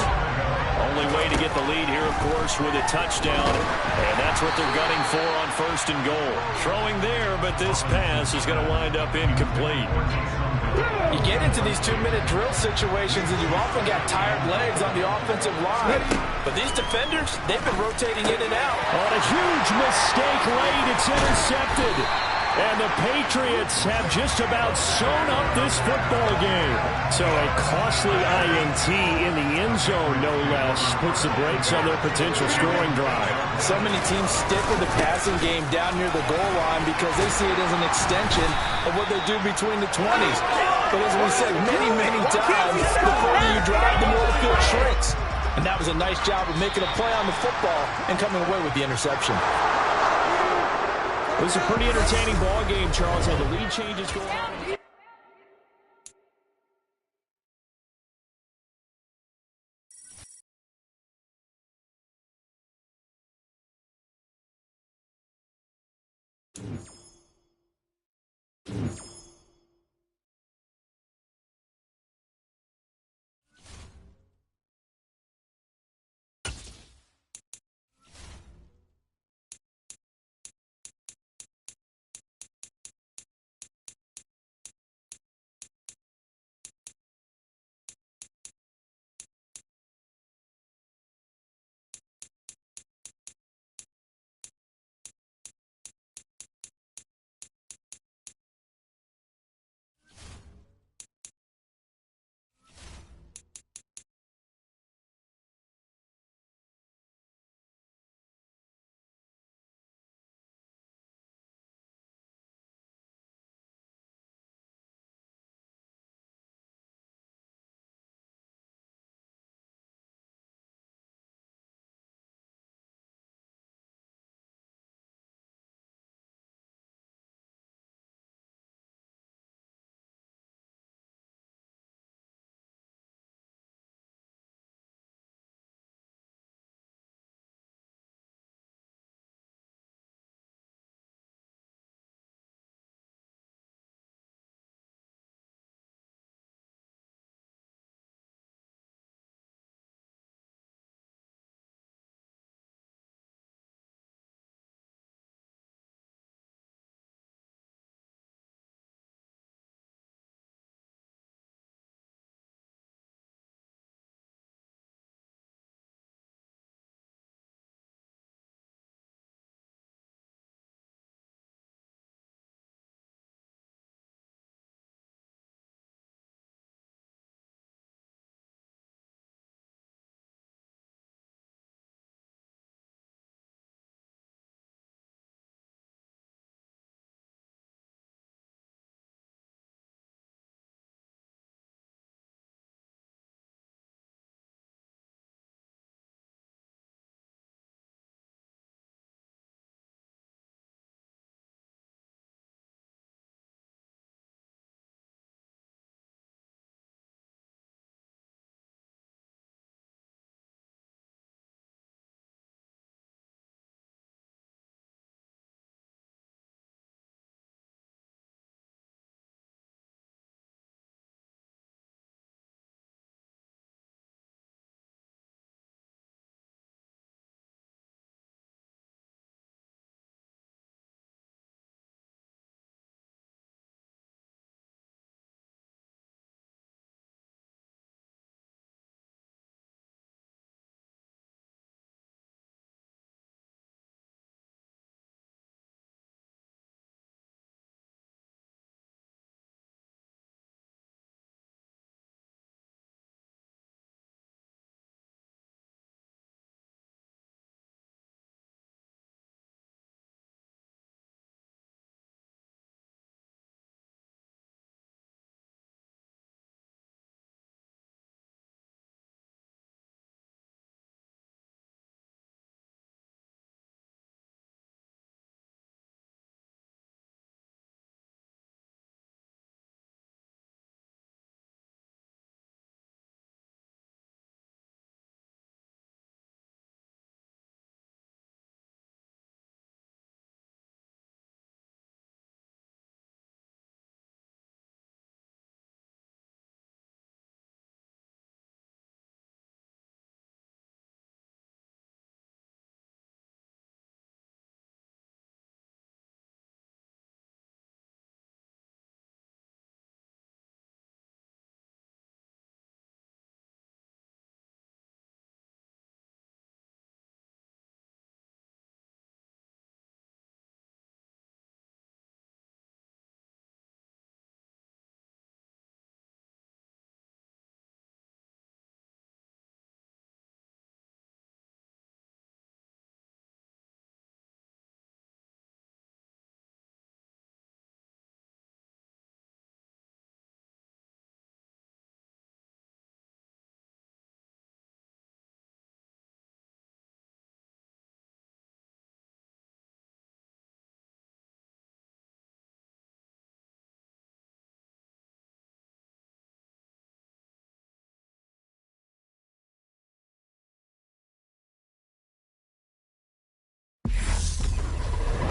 [SPEAKER 3] Only way to get the lead here, of course, with a touchdown. And that's what they're gunning for on 1st and goal. Throwing there, but this pass is going to wind up incomplete.
[SPEAKER 4] You get into these 2-minute drill situations and you've often got tired legs on the offensive line. But these defenders, they've been rotating in and out.
[SPEAKER 6] On a huge mistake late, it's intercepted. And the Patriots have just about sewn up this football game. So a costly INT in the end zone, no less, puts the brakes on their potential scoring drive.
[SPEAKER 4] So many teams stick with the passing game down near the goal line because they see it as an extension of what they do between the 20s. But as we said many, many times, the further you drive, the more the field shrinks. And that was a nice job of making a play on the football and coming away with the interception.
[SPEAKER 6] It was a pretty entertaining ball game, Charles, and the lead changes going on.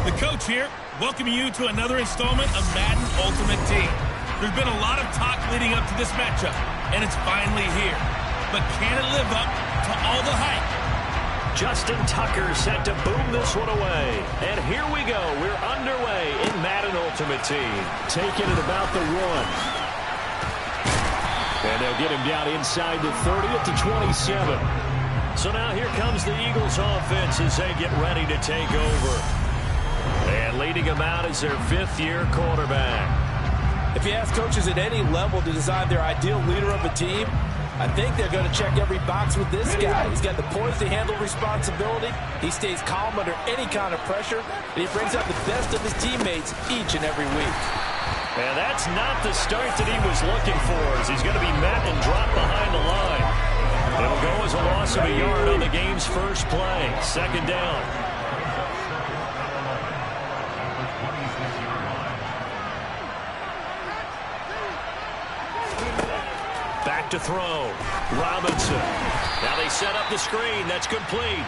[SPEAKER 2] The coach here, welcoming you to another installment of Madden Ultimate Team. There's been a lot of talk leading up to this matchup, and it's finally here. But can it live up to all the hype?
[SPEAKER 3] Justin Tucker set to boom this one away. And here we go. We're underway in Madden Ultimate Team.
[SPEAKER 6] Taking it about the 1. And they'll get him down inside the 30 at the 27.
[SPEAKER 3] So now here comes the Eagles offense as they get ready to take over. And leading them out is their 5th-year quarterback.
[SPEAKER 4] If you ask coaches at any level to design their ideal leader of a team, I think they're going to check every box with this guy. He's got the poise to handle responsibility. He stays calm under any kind of pressure, and he brings out the best of his teammates each and every week.
[SPEAKER 3] And that's not the start that he was looking for, as he's going to be met and dropped behind the line. It'll go as a loss of a yard on the game's first play. 2nd down. Back to throw. Robinson. Now they set up the screen. That's complete.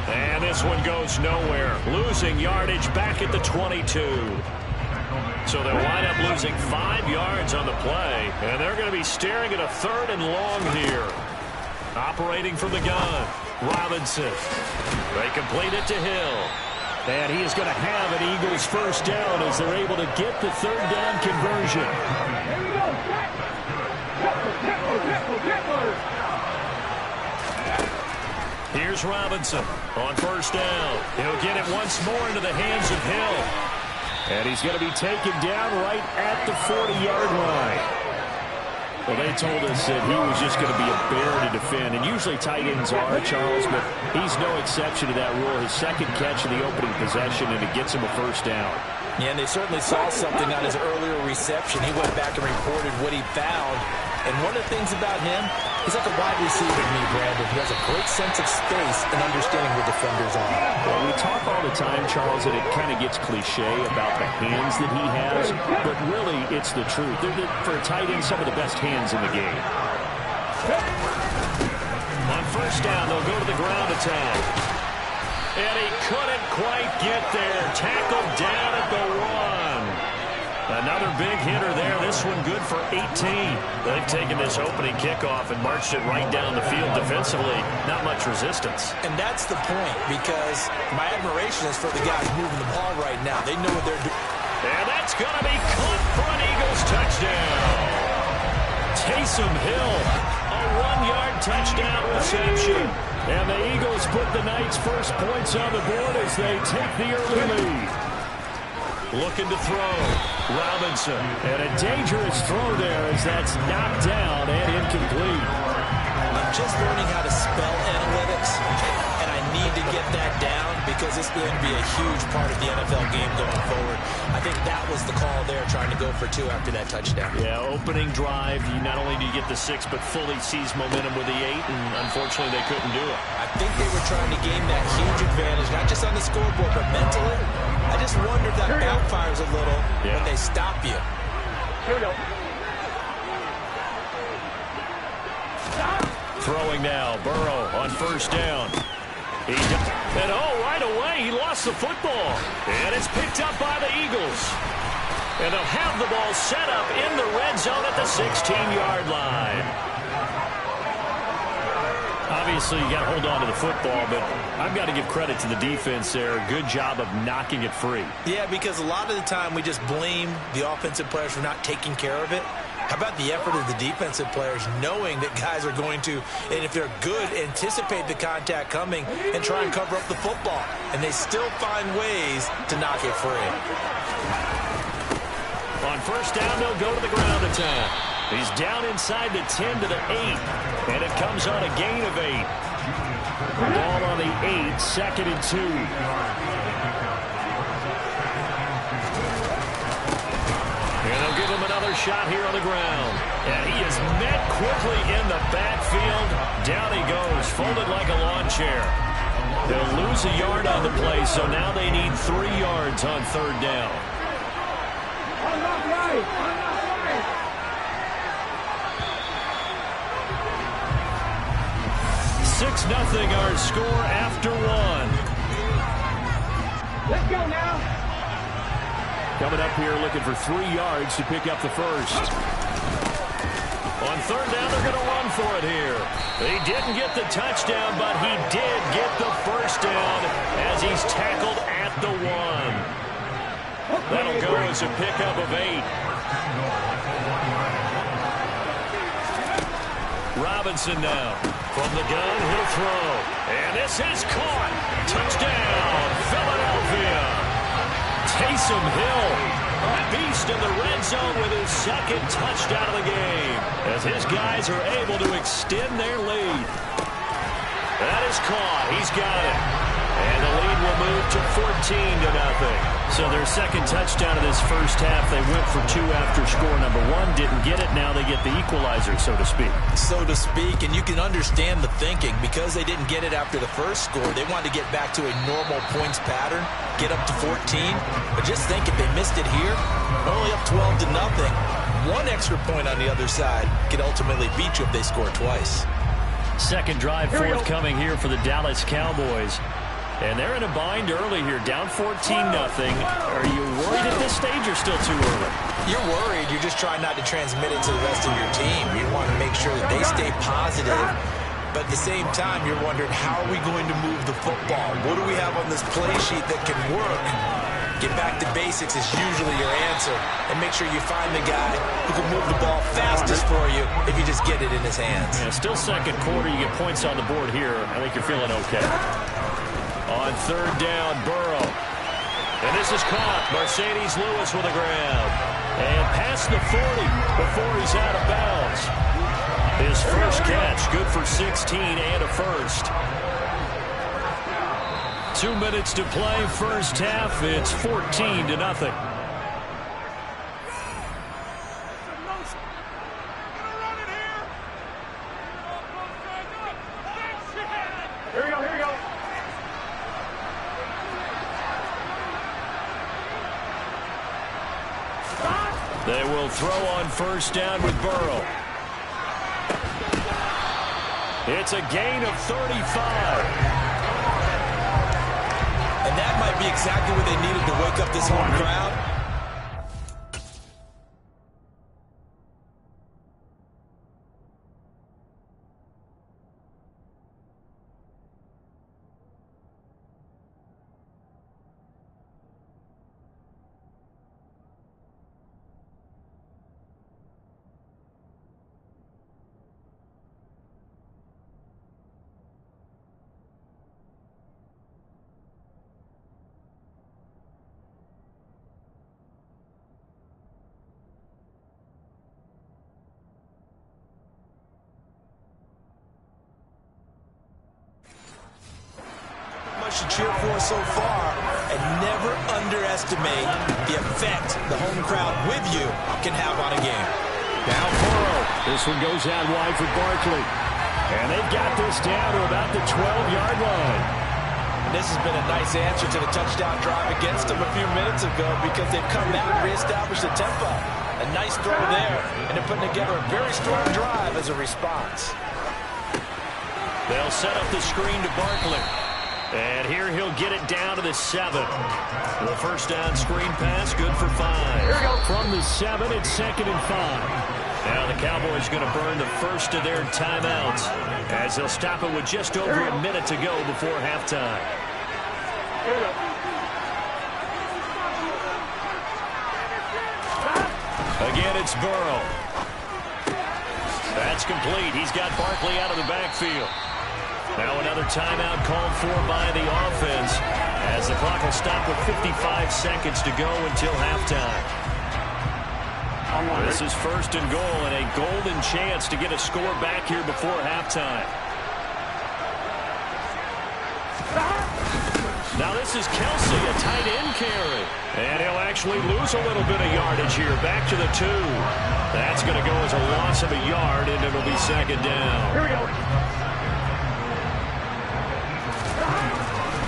[SPEAKER 3] And this one goes nowhere. Losing yardage back at the 22. So they'll wind up losing 5 yards on the play. And they're going to be staring at a 3rd and long here. Operating from the gun. Robinson. They complete it to Hill.
[SPEAKER 6] And he is going to have an Eagles first down as they're able to get the 3rd down conversion.
[SPEAKER 5] Here we go.
[SPEAKER 3] Here's Robinson on 1st down. He'll get it once more into the hands of Hill.
[SPEAKER 6] And he's going to be taken down right at the 40-yard line. Well, they told us that he was just going to be a bear to defend, and usually tight ends are, Charles, but he's no exception to that rule. His 2nd catch in the opening possession, and it gets him a first down.
[SPEAKER 4] Yeah, and they certainly saw something on his earlier reception. He went back and reported what he found. And one of the things about him, he's like a wide receiver to me, Brandon. He has a great sense of space and understanding where defenders are.
[SPEAKER 6] Well, we talk all the time, Charles, that it kind of gets cliche about the hands that he has, but really it's the truth. For a tight end, some of the best hands in the game.
[SPEAKER 3] On 1st down, they'll go to the ground attack. And he couldn't quite get there. Tackled down at the 1. Another big hitter there. This one good for 18. They've taken this opening kickoff and marched it right down the field defensively. Not much resistance.
[SPEAKER 4] And that's the point, because my admiration is for the guys moving the ball right now. They know what they're doing.
[SPEAKER 3] And that's going to be caught for an Eagles touchdown. Taysom Hill, a 1-yard touchdown reception. And the Eagles put the Knights' first points on the board as they take the early lead. Looking to throw. Robinson.
[SPEAKER 6] And a dangerous throw there as that's knocked down and incomplete.
[SPEAKER 4] I'm just learning how to spell analytics, and I need to get that down because it's going to be a huge part of the NFL game going forward. I think that was the call there, trying to go for 2 after that touchdown.
[SPEAKER 3] Yeah, opening drive, you not only do you get the 6, but fully seize momentum with the 8, and unfortunately they couldn't do it.
[SPEAKER 4] I think they were trying to gain that huge advantage, not just on the scoreboard, but mentally. I just wonder if that backfires a little when they stop you.
[SPEAKER 5] Here we go.
[SPEAKER 3] Throwing now, Burrow on 1st down. And right away, he lost the football. And it's picked up by the Eagles. And they'll have the ball set up in the red zone at the 16-yard line. Obviously, you got to hold on to the football, but I've got to give credit to the defense there. Good job of knocking it free.
[SPEAKER 4] Yeah, because a lot of the time we just blame the offensive players for not taking care of it. How about the effort of the defensive players knowing that guys are going to, and if they're good, anticipate the contact coming and try and cover up the football. And they still find ways to knock it free.
[SPEAKER 3] On 1st down, they'll go to the ground attack. He's down inside the 10 to the 8, and it comes on a gain of 8.
[SPEAKER 6] Ball on the 8, 2nd and 2.
[SPEAKER 3] And they'll give him another shot here on the ground. And he is met quickly in the backfield. Down he goes, folded like a lawn chair. They'll lose a yard on the play, so now they need 3 yards on 3rd down. 6-0 our score after 1.
[SPEAKER 5] Let's go now.
[SPEAKER 6] coming up here looking for 3 yards to pick up the first. On third down, they're going to run for it here. He didn't get the touchdown, but he did get the first down as he's tackled at the 1. That'll go as a pickup of 8. Robinson now. From the gun, he'll throw. And this is caught. Touchdown, Philadelphia. Taysom Hill, a beast in the red zone with his second touchdown of the game, as his guys are able to extend their lead. That is caught. He's got it. And the lead will move to 14-0. So their second touchdown of this first half, they went for 2 after score number 1. Didn't get it. Now they get the equalizer, so to speak.
[SPEAKER 4] So to speak, and you can understand the thinking. Because they didn't get it after the first score, they wanted to get back to a normal points pattern, get up to 14. But just think, if they missed it here, only up 12-0. 1 extra point on the other side could ultimately beat you if they score twice.
[SPEAKER 6] Second drive forthcoming here for the Dallas Cowboys. And they're in a bind early here, down 14-0. Are you worried at this stage or still too early?
[SPEAKER 4] You're worried. You're just trying not to transmit it to the rest of your team. You want to make sure that they stay positive. But at the same time, you're wondering, how are we going to move the football? What do we have on this play sheet that can work? Get back to basics is usually your answer. And make sure you find the guy who can move the ball fastest for you if you just get it in his hands.
[SPEAKER 6] Yeah, still second quarter. You get points on the board here. I think you're feeling okay. On third down, Burrow. And this is caught. Mercedes Lewis with a grab. And past the 40 before he's out of bounds. His first catch, good for 16 and a first. 2 minutes to play, first half. It's 14-0. They will throw on first down with Burrow. It's a gain of 35.
[SPEAKER 4] And that might be exactly what they needed to wake up this home crowd. To cheer for so far, and never underestimate the effect the home crowd with you can have on a game.
[SPEAKER 6] Now Burrow. This one goes out wide for Barkley. And they've got this down to about the 12-yard line.
[SPEAKER 4] And this has been a nice answer to the touchdown drive against them a few minutes ago, because they've come out and reestablished the tempo. A nice throw there, and they're putting together a very strong drive as a response.
[SPEAKER 6] They'll set up the screen to Barkley. And here he'll get it down to the 7. The first down screen pass, good for 5. From the 7, it's 2nd and 5. Now the Cowboys going to burn the first of their timeouts, as they'll stop it with just over a minute to go before halftime. Again, it's Burrow. That's complete. He's got Barkley out of the backfield. Now another timeout called for by the offense, as the clock will stop with 55 seconds to go until halftime. This is 1st and goal, and a golden chance to get a score back here before halftime. Now this is Kelsey, a tight end carry. And he'll actually lose a little bit of yardage here, back to the 2. That's going to go as a loss of a yard, and it'll be 2nd down.
[SPEAKER 5] Here we go.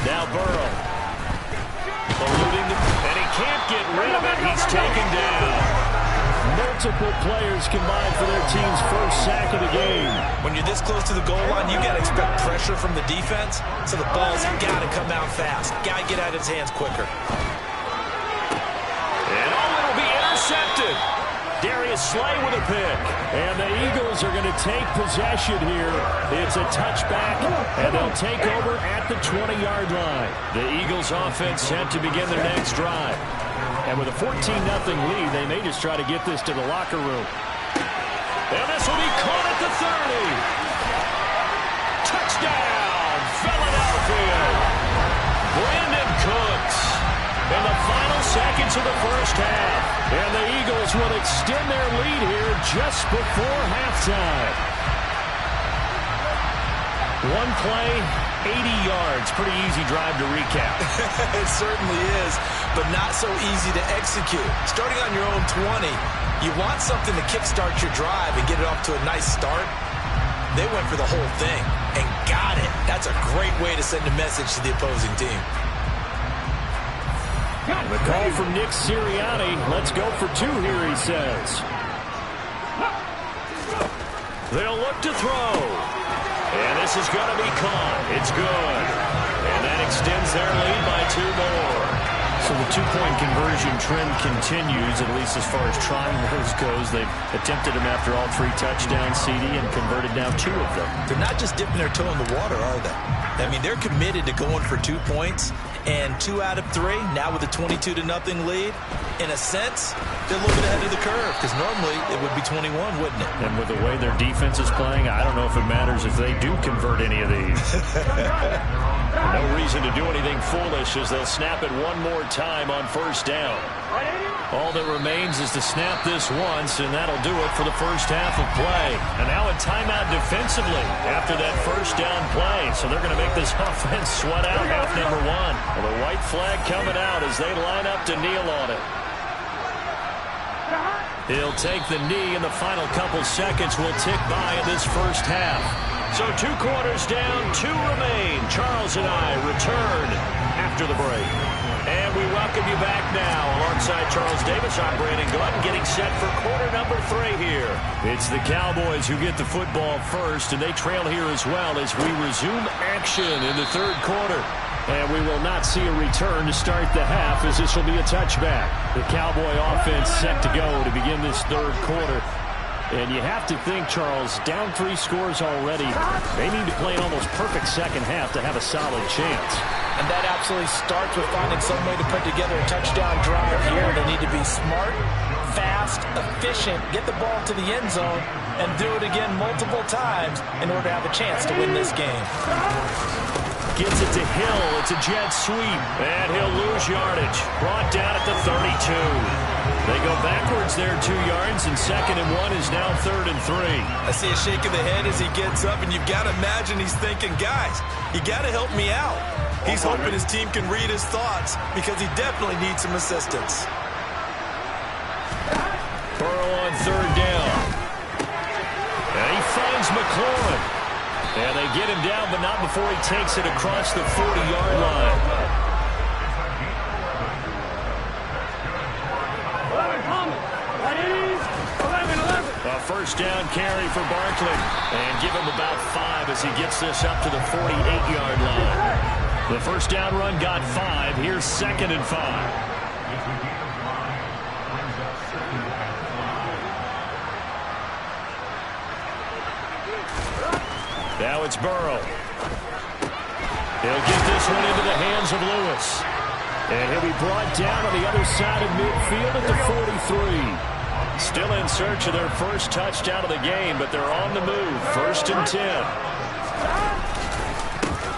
[SPEAKER 6] Now Burrow. Eluding the, and he can't get rid of it. He's taken down. Multiple players combined for their team's first sack of the game.
[SPEAKER 4] When you're this close to the goal line, you got to expect pressure from the defense, so the ball's got to come out fast. Got to get out of his hands quicker.
[SPEAKER 6] And
[SPEAKER 3] intercepted. Darius Slay with a pick.
[SPEAKER 6] And the Eagles are going to take possession here. It's a touchback, and they'll take over at the 20-yard line.
[SPEAKER 3] The Eagles offense set to begin their next drive.
[SPEAKER 6] And with a 14-0 lead, they may just try to get this to the locker room.
[SPEAKER 3] And this will be caught at the 30. Touchdown, Philadelphia. Brandon Cooks in the final seconds of the first half.
[SPEAKER 6] And the Eagles will extend their lead here just before halftime. One play, 80 yards. Pretty easy drive to recap.
[SPEAKER 4] It certainly is, but not so easy to execute. Starting on your own 20, you want something to kickstart your drive and get it off to a nice start. They went for the whole thing and got it. That's a great way to send a message to the opposing team.
[SPEAKER 6] The call from Nick Sirianni. Let's go for two here, he says.
[SPEAKER 3] They'll look to throw. And this is going to be caught. It's good. And that extends their lead by 2 more.
[SPEAKER 6] So the two-point conversion trend continues, at least as far as trying those goes. They've attempted them after all 3 touchdowns, CD, and converted now 2 of them.
[SPEAKER 4] They're not just dipping their toe in the water, are they? I mean, they're committed to going for 2 points, and 2 out of 3, now with a 22-0 lead. In a sense, they're a little bit ahead of the curve, because normally it would be 21, wouldn't it?
[SPEAKER 6] And with the way their defense is playing, I don't know if it matters if they do convert any of these.
[SPEAKER 3] No reason to do anything foolish as they'll snap it one more time on first down.
[SPEAKER 6] All that remains is to snap this once, and that'll do it for the first half of play.
[SPEAKER 3] And now a timeout defensively after that first down play. So they're going to make this offense sweat out half number 1.
[SPEAKER 6] Well, the white flag coming out as they line up to kneel on it. He'll take the knee, and the final couple seconds will tick by in this first half.
[SPEAKER 3] So 2 quarters down, 2 remain. Charles and I return after the break. And we welcome you back now. Alongside Charles Davis, I'm Brandon Gutton, getting set for quarter number 3 here.
[SPEAKER 6] It's the Cowboys who get the football first, and they trail here as well as we resume action in the third quarter. And we will not see a return to start the half, as this will be a touchback. The Cowboy offense set to go to begin this third quarter. And you have to think, Charles, down 3 scores already. They need to play an almost perfect second half to have a solid chance.
[SPEAKER 4] And that absolutely starts with finding some way to put together a touchdown drive here. They need to be smart, fast, efficient, get the ball to the end zone, and do it again multiple times in order to have a chance to win this game.
[SPEAKER 6] Gets it to Hill. It's a jet sweep.
[SPEAKER 3] And he'll lose yardage. Brought down at the 32.
[SPEAKER 6] They go backwards there 2 yards, and 2nd and 1 is now 3rd and 3.
[SPEAKER 4] I see a shake of the head as he gets up, and you've got to imagine he's thinking, guys, you got to help me out. He's hoping his team can read his thoughts because he definitely needs some assistance.
[SPEAKER 6] Burrow on 3rd down. And he finds McLaurin. And they get him down, but not before he takes it across the 40-yard line. A first down carry for Barkley. And give him about 5 as he gets this up to the 48-yard line. The first down run got 5. Here's 2nd and 5. Now it's Burrow. He'll get this one into the hands of Lewis. And he'll be brought down on the other side of midfield at the 43. Still in search of their first touchdown of the game, but they're on the move. 1st and 10.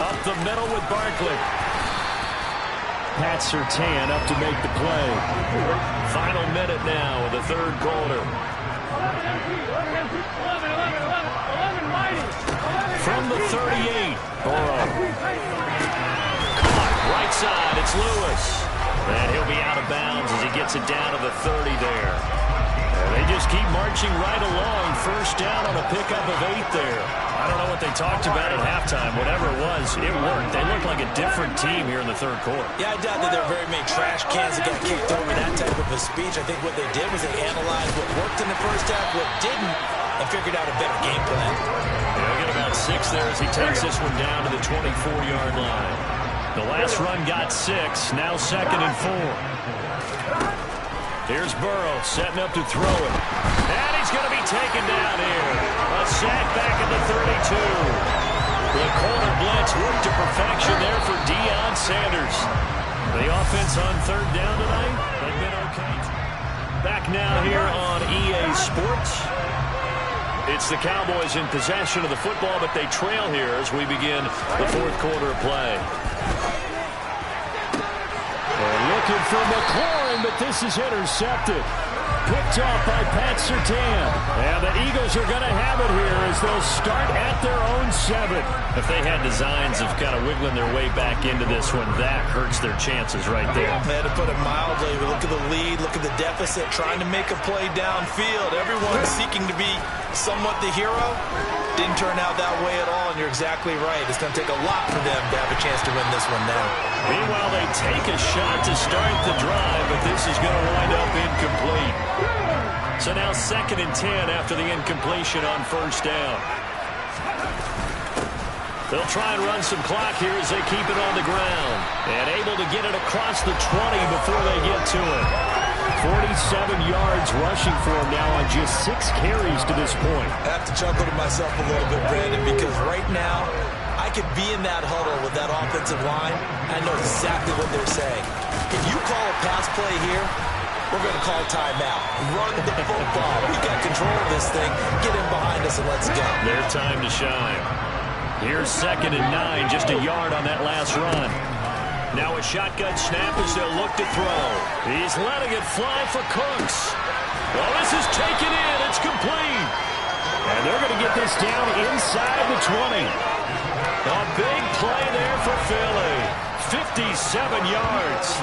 [SPEAKER 6] Up the middle with Barkley. Pat Surtain up to make the play. Final minute now of the third quarter. From the 38, Burrow. Caught, right side, it's Lewis. And he'll be out of bounds as he gets it down to the 30 there. And they just keep marching right along. First down on a pickup of 8 there. I don't know what they talked about at halftime. Whatever it was, it worked. They looked like a different team here in the third quarter.
[SPEAKER 4] Yeah, I doubt that there are very many trash cans that got kicked over that type of a speech. I think what they did was they analyzed what worked in the first half, what didn't, and figured out a better game plan.
[SPEAKER 6] They'll get about 6 there as he takes this one down to the 24-yard line. The last run got 6, now 2nd and 4.
[SPEAKER 3] Here's Burrow setting up to throw it. And he's going to be taken down here. A sack back at the 32. The corner blitz worked to perfection there for Deion Sanders. The offense on third down tonight has been okay. Back now here on EA Sports. It's the Cowboys in possession of the football, but they trail here as we begin the fourth quarter of play.
[SPEAKER 6] They're looking for McLaurin, but this is intercepted. Picked off by Pat Surtain. And the Eagles are going to have it here as they'll start at their own 7.
[SPEAKER 3] If they had designs of kind of wiggling their way back into this one, that hurts their chances right there.
[SPEAKER 4] Man, to put it mildly, look at the lead, look at the deficit, trying to make a play downfield. Everyone seeking to be somewhat the hero. Didn't turn out that way at all, and you're exactly right. It's going to take a lot for them to have a chance to win this one now.
[SPEAKER 3] Meanwhile, they take a shot to start the drive, but this is going to wind up incomplete. So now 2nd and 10 after the incompletion on first down. They'll try and run some clock here as they keep it on the ground. And able to get it across the 20 before they get to it.
[SPEAKER 6] 47 yards rushing for him now on just 6 carries to this point.
[SPEAKER 4] I have to chuckle to myself a little bit, Brandon, because right now I could be in that huddle with that offensive line. I know exactly what they're saying. If you call a pass play here, we're going to call timeout. Run the football. We've got control of this thing. Get in behind us and let's go.
[SPEAKER 3] Their time to shine. Here's 2nd and 9, just a yard on that last run. Now a shotgun snap as they'll look to throw. He's letting it fly for Cooks. Well, this is taken in. It's complete.
[SPEAKER 6] And they're going to get this down inside the 20.
[SPEAKER 3] A big play there for Philly. 57 yards.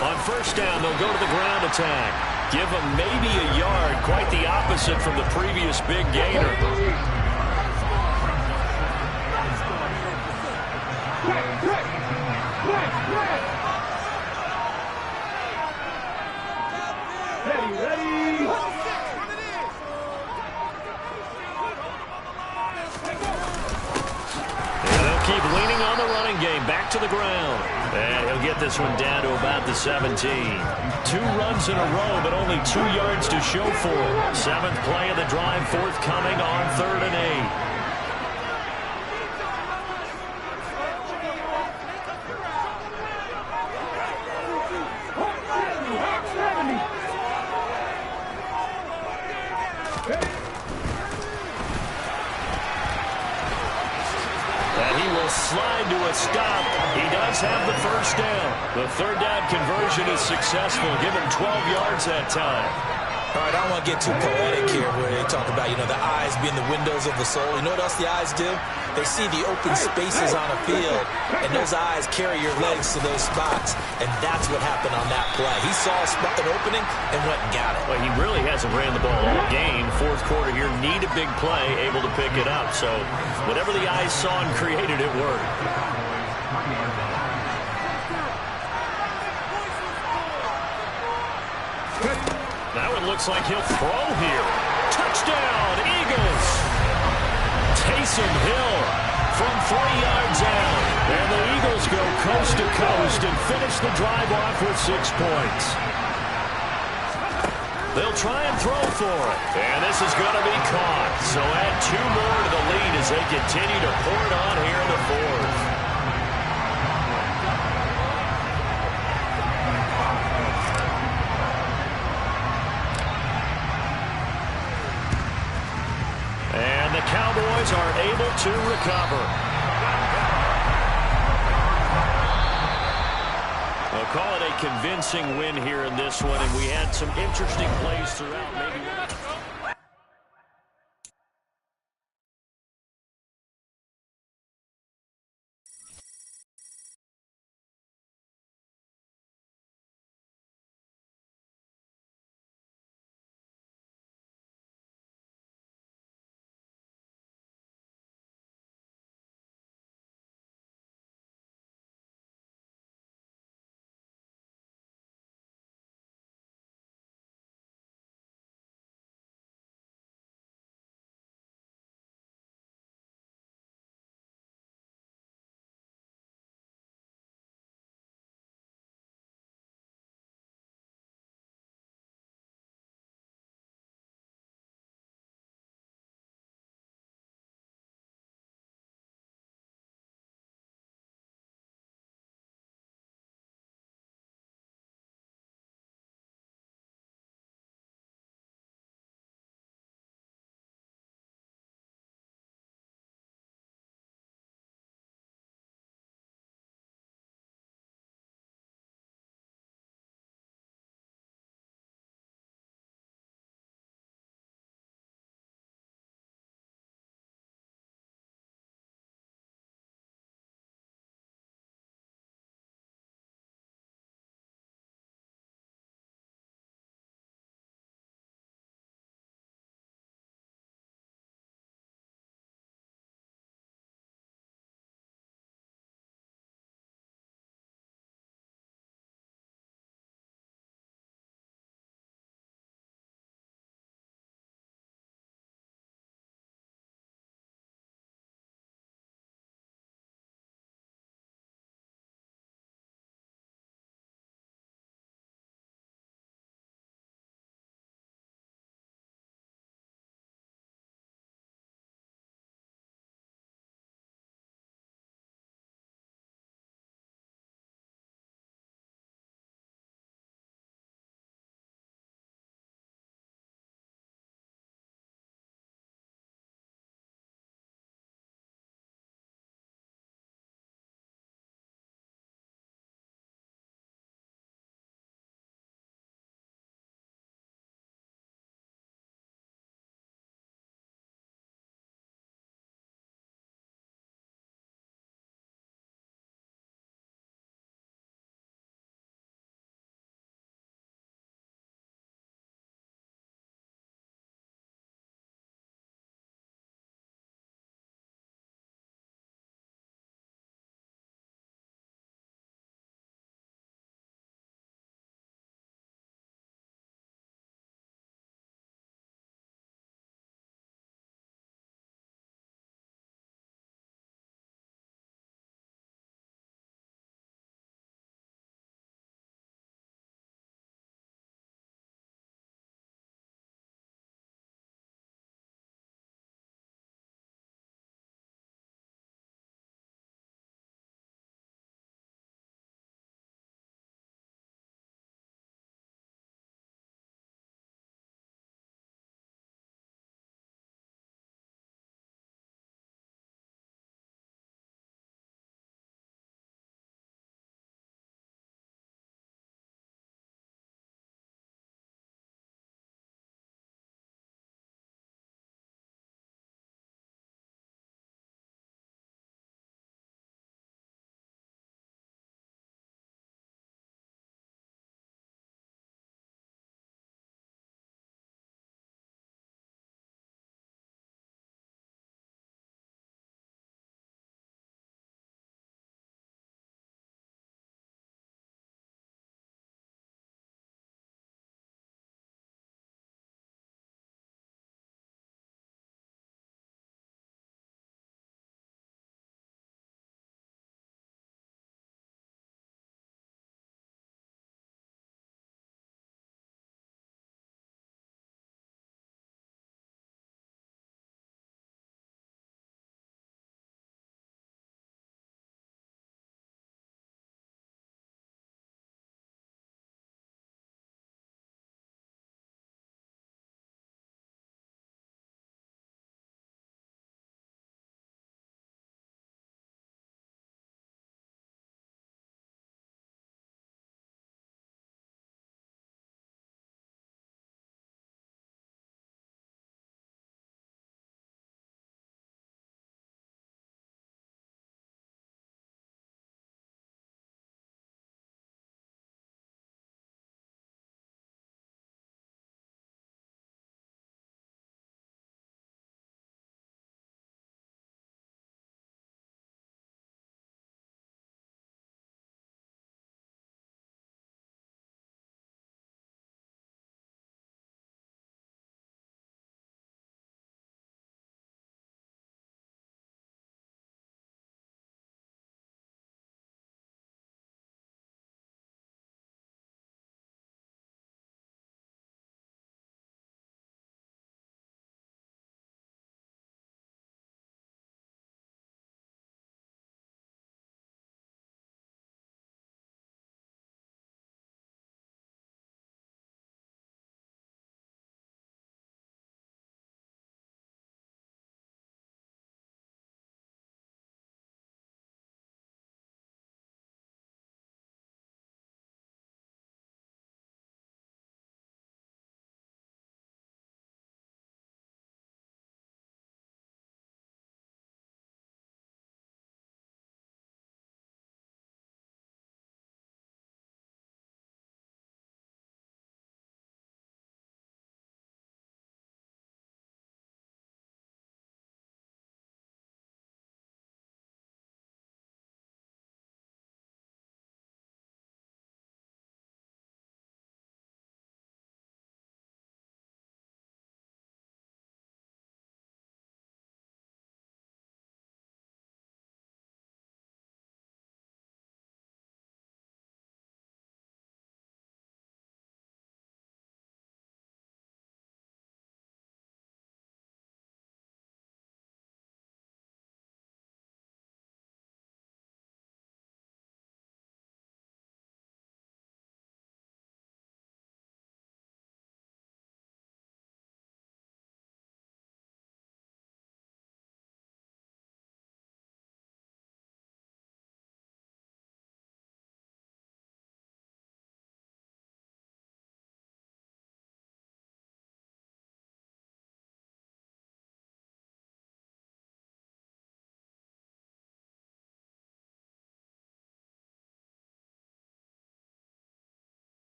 [SPEAKER 3] On first down, they'll go to the ground attack. Give them maybe a yard, quite the opposite from the previous big gainer. Keep leaning on the running game. Back to the ground. And he'll get this one down to about the 17. 2 runs in a row, but only 2 yards to show for it. 7th play of the drive, forthcoming on 3rd and 8. Slide to a stop. He does have the first down. The 3rd down conversion is successful. Give him 12 yards that time.
[SPEAKER 4] All right, I don't want to get too poetic here where they talk about, the eyes being the windows of the soul. You know what else the eyes do? They see the open spaces on a field, and those eyes carry your legs to those spots, and that's what happened on that play. He saw an opening and went and got it.
[SPEAKER 3] Well, he really hasn't ran the ball all game. 4th quarter here, need a big play, able to pick it up. So whatever the eyes saw and created, it worked. That one looks like he'll throw here. Touchdown, Eagles! Taysom Hill from 3 yards out. And the Eagles go coast to coast and finish the drive off with 6 points. They'll try and throw for it. And this is going to be caught. So add 2 more to the lead as they continue to pour it on here in the 4th. And the Cowboys are able to recover. We'll call it a convincing win here in this one, and we had some interesting plays throughout. Maybe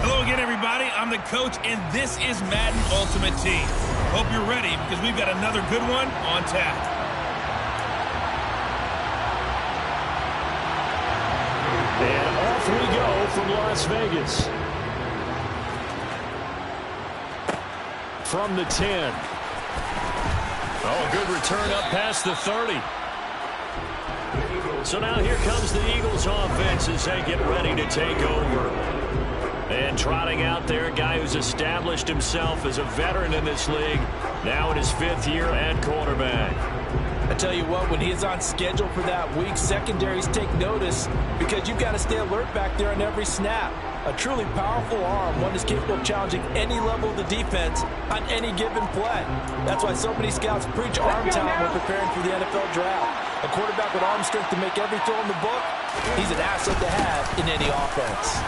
[SPEAKER 2] Hello again, everybody. I'm the coach, and this is Madden Ultimate Team. Hope you're ready because we've got another good one on tap.
[SPEAKER 6] And off we go from Las Vegas. From the 10. Oh, good return up past the 30. So now here comes the Eagles offense as they get ready to take over. And trotting out there, a guy who's established himself as a veteran in this league, now in his 5th year at quarterback.
[SPEAKER 4] I tell you what, when he is on schedule for that week, secondaries take notice because you've got to stay alert back there on every snap. A truly powerful arm, one is capable of challenging any level of the defense on any given play. That's why so many scouts preach arm talent when preparing for the NFL draft. A quarterback with arm strength to make every throw in the book, he's an asset to have in any offense.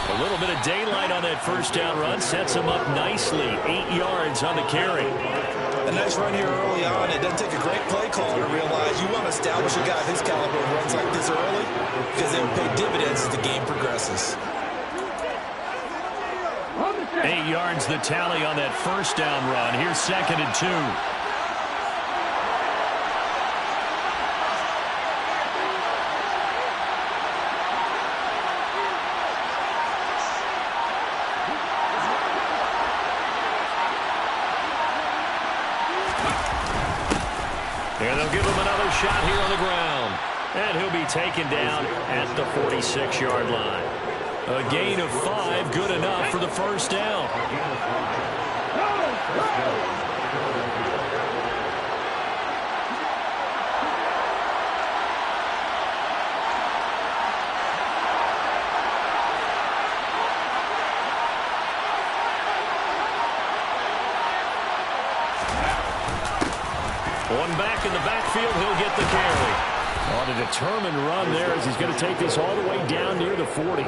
[SPEAKER 6] A little bit of daylight on that first down run sets him up nicely. 8 yards on the carry.
[SPEAKER 4] A nice run here early on. It doesn't take a great play caller to realize you want to establish a guy of his caliber who runs like this early because they will pay dividends as the game progresses.
[SPEAKER 6] 8 yards the tally on that first down run. Here's 2nd and 2. And they'll give him another shot here on the ground. And he'll be taken down at the 46-yard line. A gain of 5, good enough for the first down. One back in the backfield, he'll get the carry. On a determined run there as he's going to take this all the way down near the 40.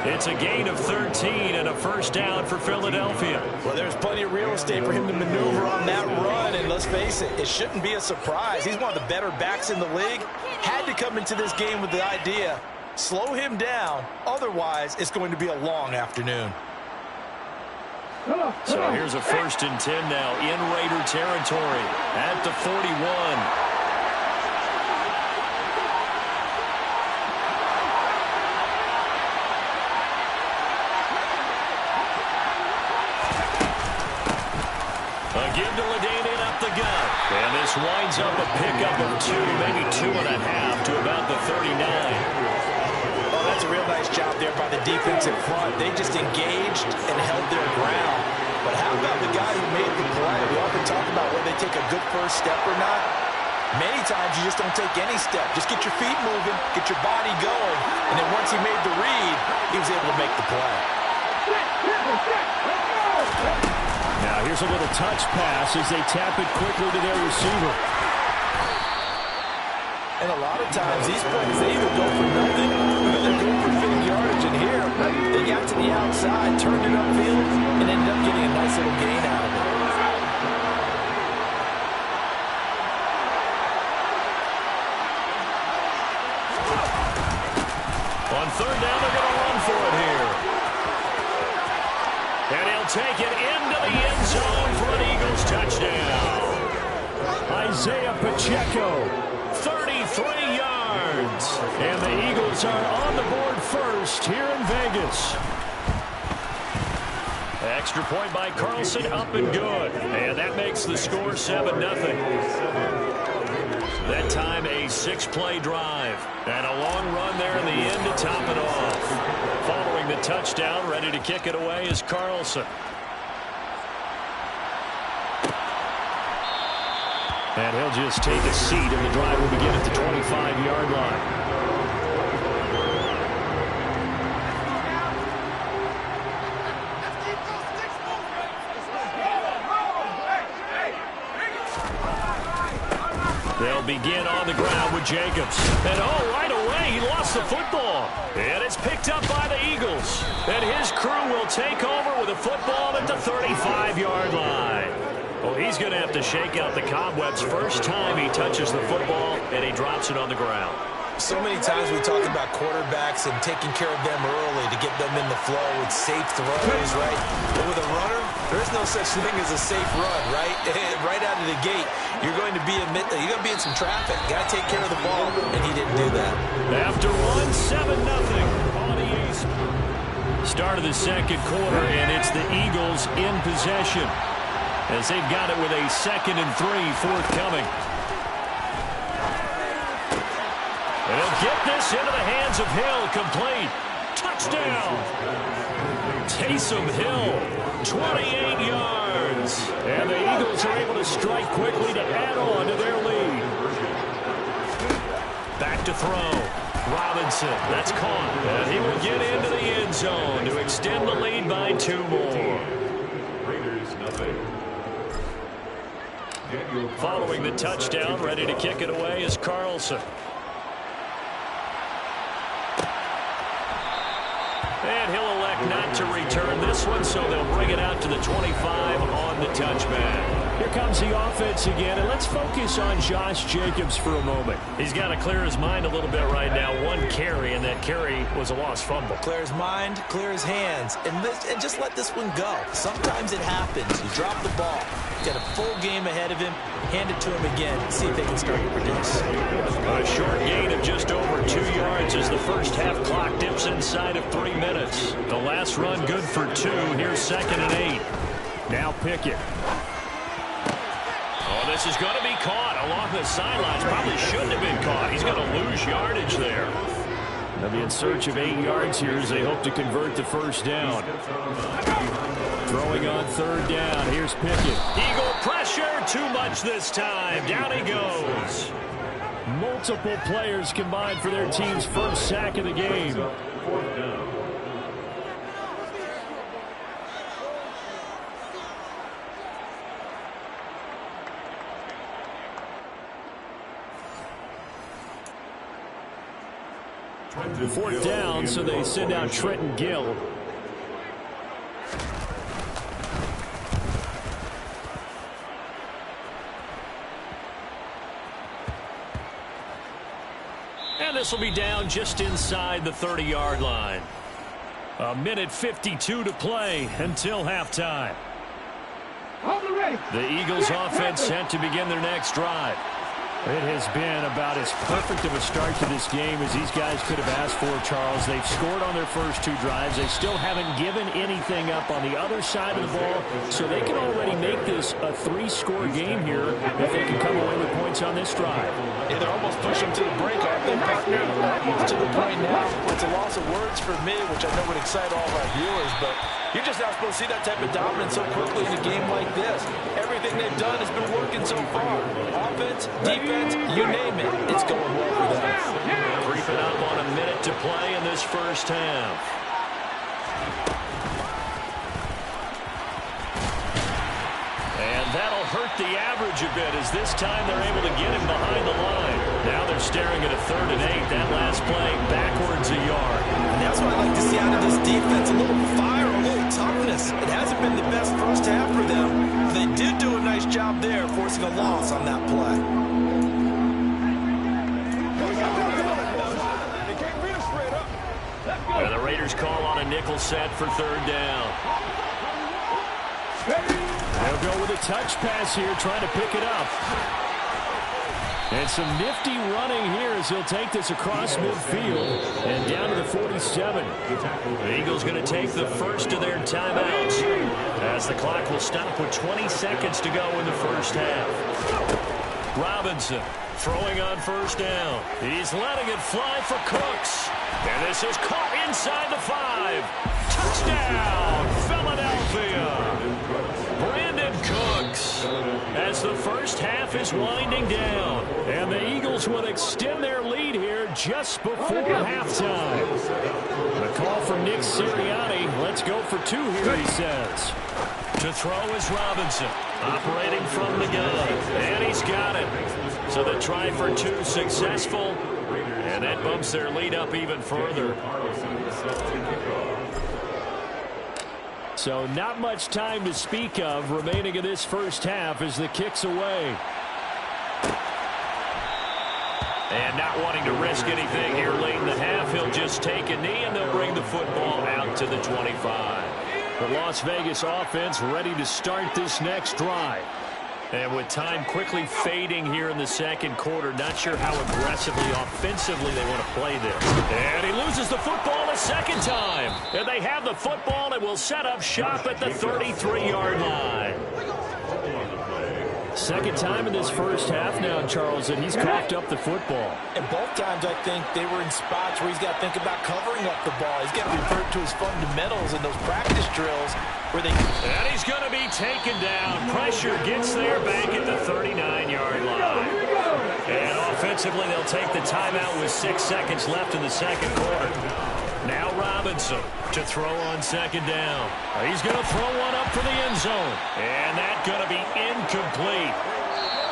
[SPEAKER 6] It's a gain of 13 and a first down for Philadelphia.
[SPEAKER 4] Well, there's plenty of real estate for him to maneuver on that run, and let's face it, it shouldn't be a surprise. He's one of the better backs in the league. Had to come into this game with the idea Slow him down. Otherwise, it's going to be a long afternoon.
[SPEAKER 3] So here's a 1st and 10 now in Raider territory at the 41. Give to LaDainian up the gut. And this winds up a pickup of 2, maybe 2.5 to about the 39.
[SPEAKER 4] Oh, that's a real nice job there by the defensive front. They just engaged and held their ground. But how about the guy who made the play? We often talk about whether they take a good first step or not. Many times you just don't take any step. Just get your feet moving, get your body going. And then once he made the read, he was able to make the play.
[SPEAKER 6] Now here's a little touch pass as they tap it quickly to their receiver.
[SPEAKER 4] And a lot of times these plays, they either go for nothing or they go for big yardage. And here, they got to the outside, turned it upfield, and ended up getting a nice little gain out of it.
[SPEAKER 3] On 3rd down, they're going to run for it here. And he'll take it into the end zone for an Eagles touchdown.
[SPEAKER 6] Isaiah Pacheco.
[SPEAKER 3] 33 yards.
[SPEAKER 6] And the Eagles are on the board first here in Vegas.
[SPEAKER 3] Extra point by Carlson, up and good. And that makes the score 7-0. That time a 6-play drive. And a long run there in the end to top it off. Following the touchdown, ready to kick it away is Carlson.
[SPEAKER 6] And he'll just take a seat, and the drive will begin at the 25-yard line.
[SPEAKER 3] They'll begin on the ground with Jacobs. And right away, he lost the football. And it's picked up by the Eagles. And his crew will take over with a football at the 35-yard line. Well, he's going to have to shake out the cobwebs first time he touches the football, and he drops it on the ground.
[SPEAKER 4] So many times we talk about quarterbacks and taking care of them early to get them in the flow with safe throws, right? But with a runner, there's no such thing as a safe run, right? Right out of the gate, you're going to be in some traffic. Got to take care of the ball, and he didn't do that.
[SPEAKER 3] After one, 7-0 on the East. Start of the second quarter, and it's the Eagles in possession as they've got it with a 2nd and 3 forthcoming. And he'll get this into the hands of Hill, complete. Touchdown! Taysom Hill, 28 yards.
[SPEAKER 6] And the Eagles are able to strike quickly to add on to their lead.
[SPEAKER 3] Back to throw. Robinson, that's caught. And he will get into the end zone to extend the lead by 2 more.
[SPEAKER 1] Raiders, nothing.
[SPEAKER 3] Following the touchdown, ready to kick it away is Carlson. And he'll elect not to return this one, so they'll bring it out to the 25 on the touchback.
[SPEAKER 6] Here comes the offense again, and let's focus on Josh Jacobs for a moment.
[SPEAKER 3] He's got to clear his mind a little bit right now. 1 carry, and that carry was a lost fumble.
[SPEAKER 4] Clear his mind, clear his hands, and just let this one go. Sometimes it happens. You drop the ball. Got a full game ahead of him. Hand it to him again. See if they can start to produce.
[SPEAKER 3] A short gain of just over 2 yards as the first half clock dips inside of 3 minutes. The last run good for 2. Here's 2nd and 8.
[SPEAKER 6] Now Pickett.
[SPEAKER 3] Oh, this is going to be caught along the sidelines. Probably shouldn't have been caught. He's going to lose yardage there.
[SPEAKER 6] They'll be in search of 8 yards here as they hope to convert the first down. Throwing on 3rd down. Here's Pickett.
[SPEAKER 3] Eagle pressure. Too much this time. Down he goes.
[SPEAKER 6] Multiple players combined for their team's first sack of the game.
[SPEAKER 1] 4th down.
[SPEAKER 6] Fourth down, so they send out Trenton Gill.
[SPEAKER 3] And this will be down just inside the 30-yard line. 1:52 to play until halftime. The Eagles offense set to begin their next drive.
[SPEAKER 6] It has been about as perfect of a start to this game as these guys could have asked for, Charles. They've scored on their first 2 drives. They still haven't given anything up on the other side of the ball, so they can already make this a 3-score game here if they can come away with points on this drive.
[SPEAKER 4] Yeah, they're almost pushing to the break, aren't they, partner? Almost to the point now where it's a loss of words for me, which I know would excite all of our viewers, but you're just not supposed to see that type of dominance so quickly in a game like this. Everything they've done has been working so far. Offense, defense, you name it, it's going well for them.
[SPEAKER 3] Creeping up on a minute to play in this first half. And that'll hurt the average a bit as this time they're able to get him behind the line. Now they're staring at a 3rd and 8. That last play backwards a yard.
[SPEAKER 4] And that's what I like to see out of this defense. A little fire, a little toughness. It hasn't been the best first half for them. They did do a nice job there, forcing a loss on that play.
[SPEAKER 3] And the Raiders call on a nickel set for 3rd down.
[SPEAKER 6] They'll go with a touch pass here, trying to pick it up. And some nifty running here as he'll take this across midfield and down to the 47.
[SPEAKER 3] The Eagles going to take the first of their timeouts as the clock will stop with 20 seconds to go in the first half. Robinson throwing on 1st down. He's letting it fly for Cooks. And this is caught inside the 5. Touchdown, Philadelphia. Brandon Cooks as the first half is winding down. And the Eagles will extend their lead here just before halftime.
[SPEAKER 6] A call from Nick Sirianni. Let's go for 2 here, he says.
[SPEAKER 3] To throw is Robinson, operating from the gun. And he's got it. So the try for 2 successful. And that bumps their lead up even further.
[SPEAKER 6] So not much time to speak of remaining in this first half as the kick's away.
[SPEAKER 3] And not wanting to risk anything here late in the half, he'll just take a knee and they'll bring the football out to the 25.
[SPEAKER 6] The Las Vegas offense ready to start this next drive.
[SPEAKER 3] And with time quickly fading here in the second quarter, not sure how aggressively, offensively they want to play this. And he loses the football a second time. And they have the football and will set up shop at the 33-yard line.
[SPEAKER 6] Second time in this first half now, Charles, and he's coughed up the football.
[SPEAKER 4] And both times I think they were in spots where he's got to think about covering up the ball. He's got to revert to his fundamentals in those practice drills where they...
[SPEAKER 3] And he's going to be taken down. Pressure gets there back at the 39-yard line. And offensively, they'll take the timeout with 6 seconds left in the second quarter. Now Robinson to throw on 2nd down. He's going to throw one up for the end zone. And that's going to be incomplete.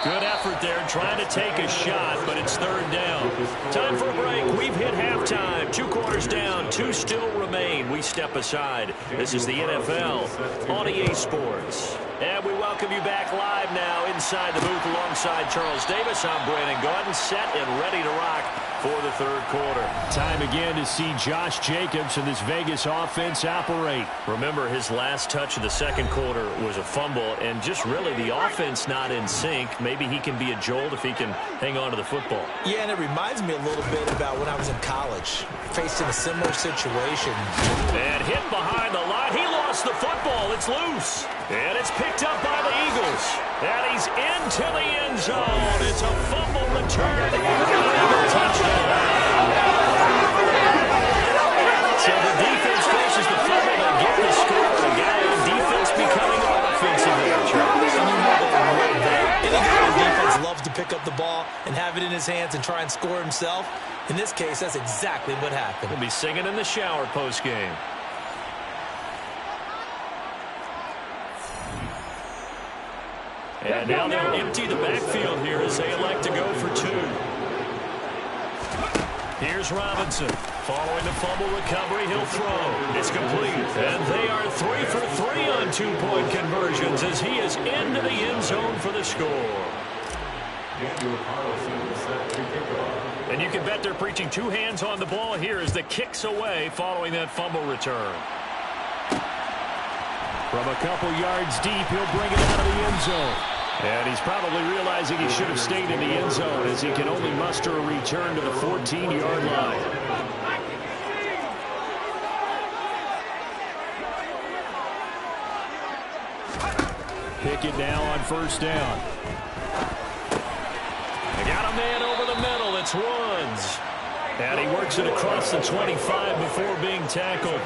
[SPEAKER 3] Good effort there trying to take a shot, but it's 3rd down. Time for a break. We've hit halftime. 2 quarters down. 2 still remain. We step aside. This is the NFL on EA Sports. And we welcome you back live now inside the booth alongside Charles Davis. I'm Brandon Gordon, set and ready to rock for the 3rd quarter.
[SPEAKER 6] Time again to see Josh Jacobs and this Vegas offense operate.
[SPEAKER 3] Remember, his last touch of the second quarter was a fumble, and just really the offense not in sync. Maybe he can be a jolt if he can hang on to the football.
[SPEAKER 4] Yeah, and it reminds me a little bit about when I was in college, facing a similar situation.
[SPEAKER 3] And hit behind the line. He lost the football. It's loose. And it's picked up by the Eagles. And he's into the end zone. It's a fumble return. Eagle touchdown. So the defense faces the fumble and get the score again. Defense becoming offensive there, Charles.
[SPEAKER 4] Any guy on defense loves to pick up the ball and have it in his hands and try and score himself. In this case, that's exactly what happened.
[SPEAKER 3] He'll be singing in the shower post-game. And now they'll empty the backfield here as they elect to go for 2. Here's Robinson. Following the fumble recovery, he'll throw. It's complete. And they are 3 for 3 on 2-point conversions as he is into the end zone for the score. And you can bet they're preaching two hands on the ball here as the kick's away following that fumble return.
[SPEAKER 6] From a couple yards deep, he'll bring it out of the end zone. And he's probably realizing he should have stayed in the end zone as he can only muster a return to the 14-yard line. Pickett now on first down.
[SPEAKER 3] They got a man over the middle. It's Woods.
[SPEAKER 6] And he works it across the 25 before being tackled.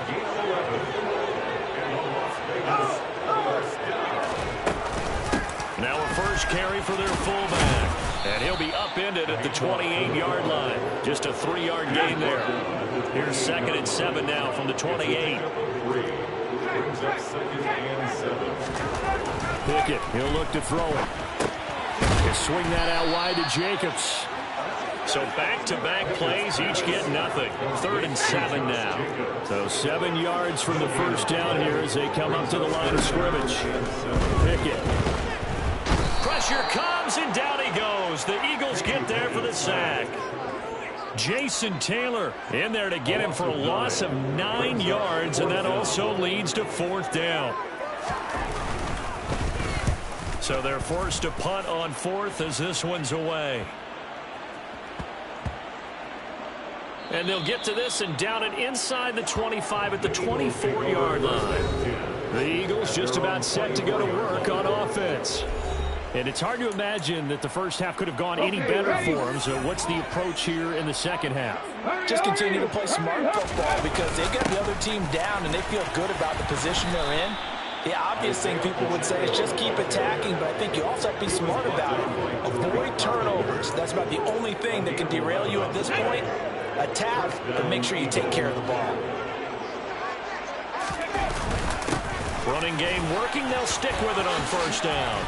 [SPEAKER 3] Now a first carry for their fullback. And he'll be upended at the 28-yard line. Just a 3-yard gain there. Here's 2nd and 7 now from the 28.
[SPEAKER 6] Pickett, he'll look to throw it. He'll swing that out wide to Jacobs.
[SPEAKER 3] So back-to-back plays, each get nothing. 3rd and 7 now.
[SPEAKER 6] So 7 yards from the first down here as they come up to the line of scrimmage. Pickett.
[SPEAKER 3] Pressure comes, and down he goes. The Eagles get there for the sack.
[SPEAKER 6] Jason Taylor in there to get him for a loss of 9 yards, and that also leads to 4th down.
[SPEAKER 3] So they're forced to punt on 4th as this one's away. And they'll get to this and down it inside the 25 at the 24-yard line.
[SPEAKER 6] The Eagles just about set to go to work on offense. And it's hard to imagine that the first half could have gone any better for them. So what's the approach here in the second half?
[SPEAKER 4] Just continue to play smart football because they got the other team down and they feel good about the position they're in. The obvious thing people would say is just keep attacking, but I think you also have to be smart about it. Avoid turnovers. That's about the only thing that can derail you at this point. Attack, but make sure you take care of the ball.
[SPEAKER 3] Running game working. They'll stick with it on first down.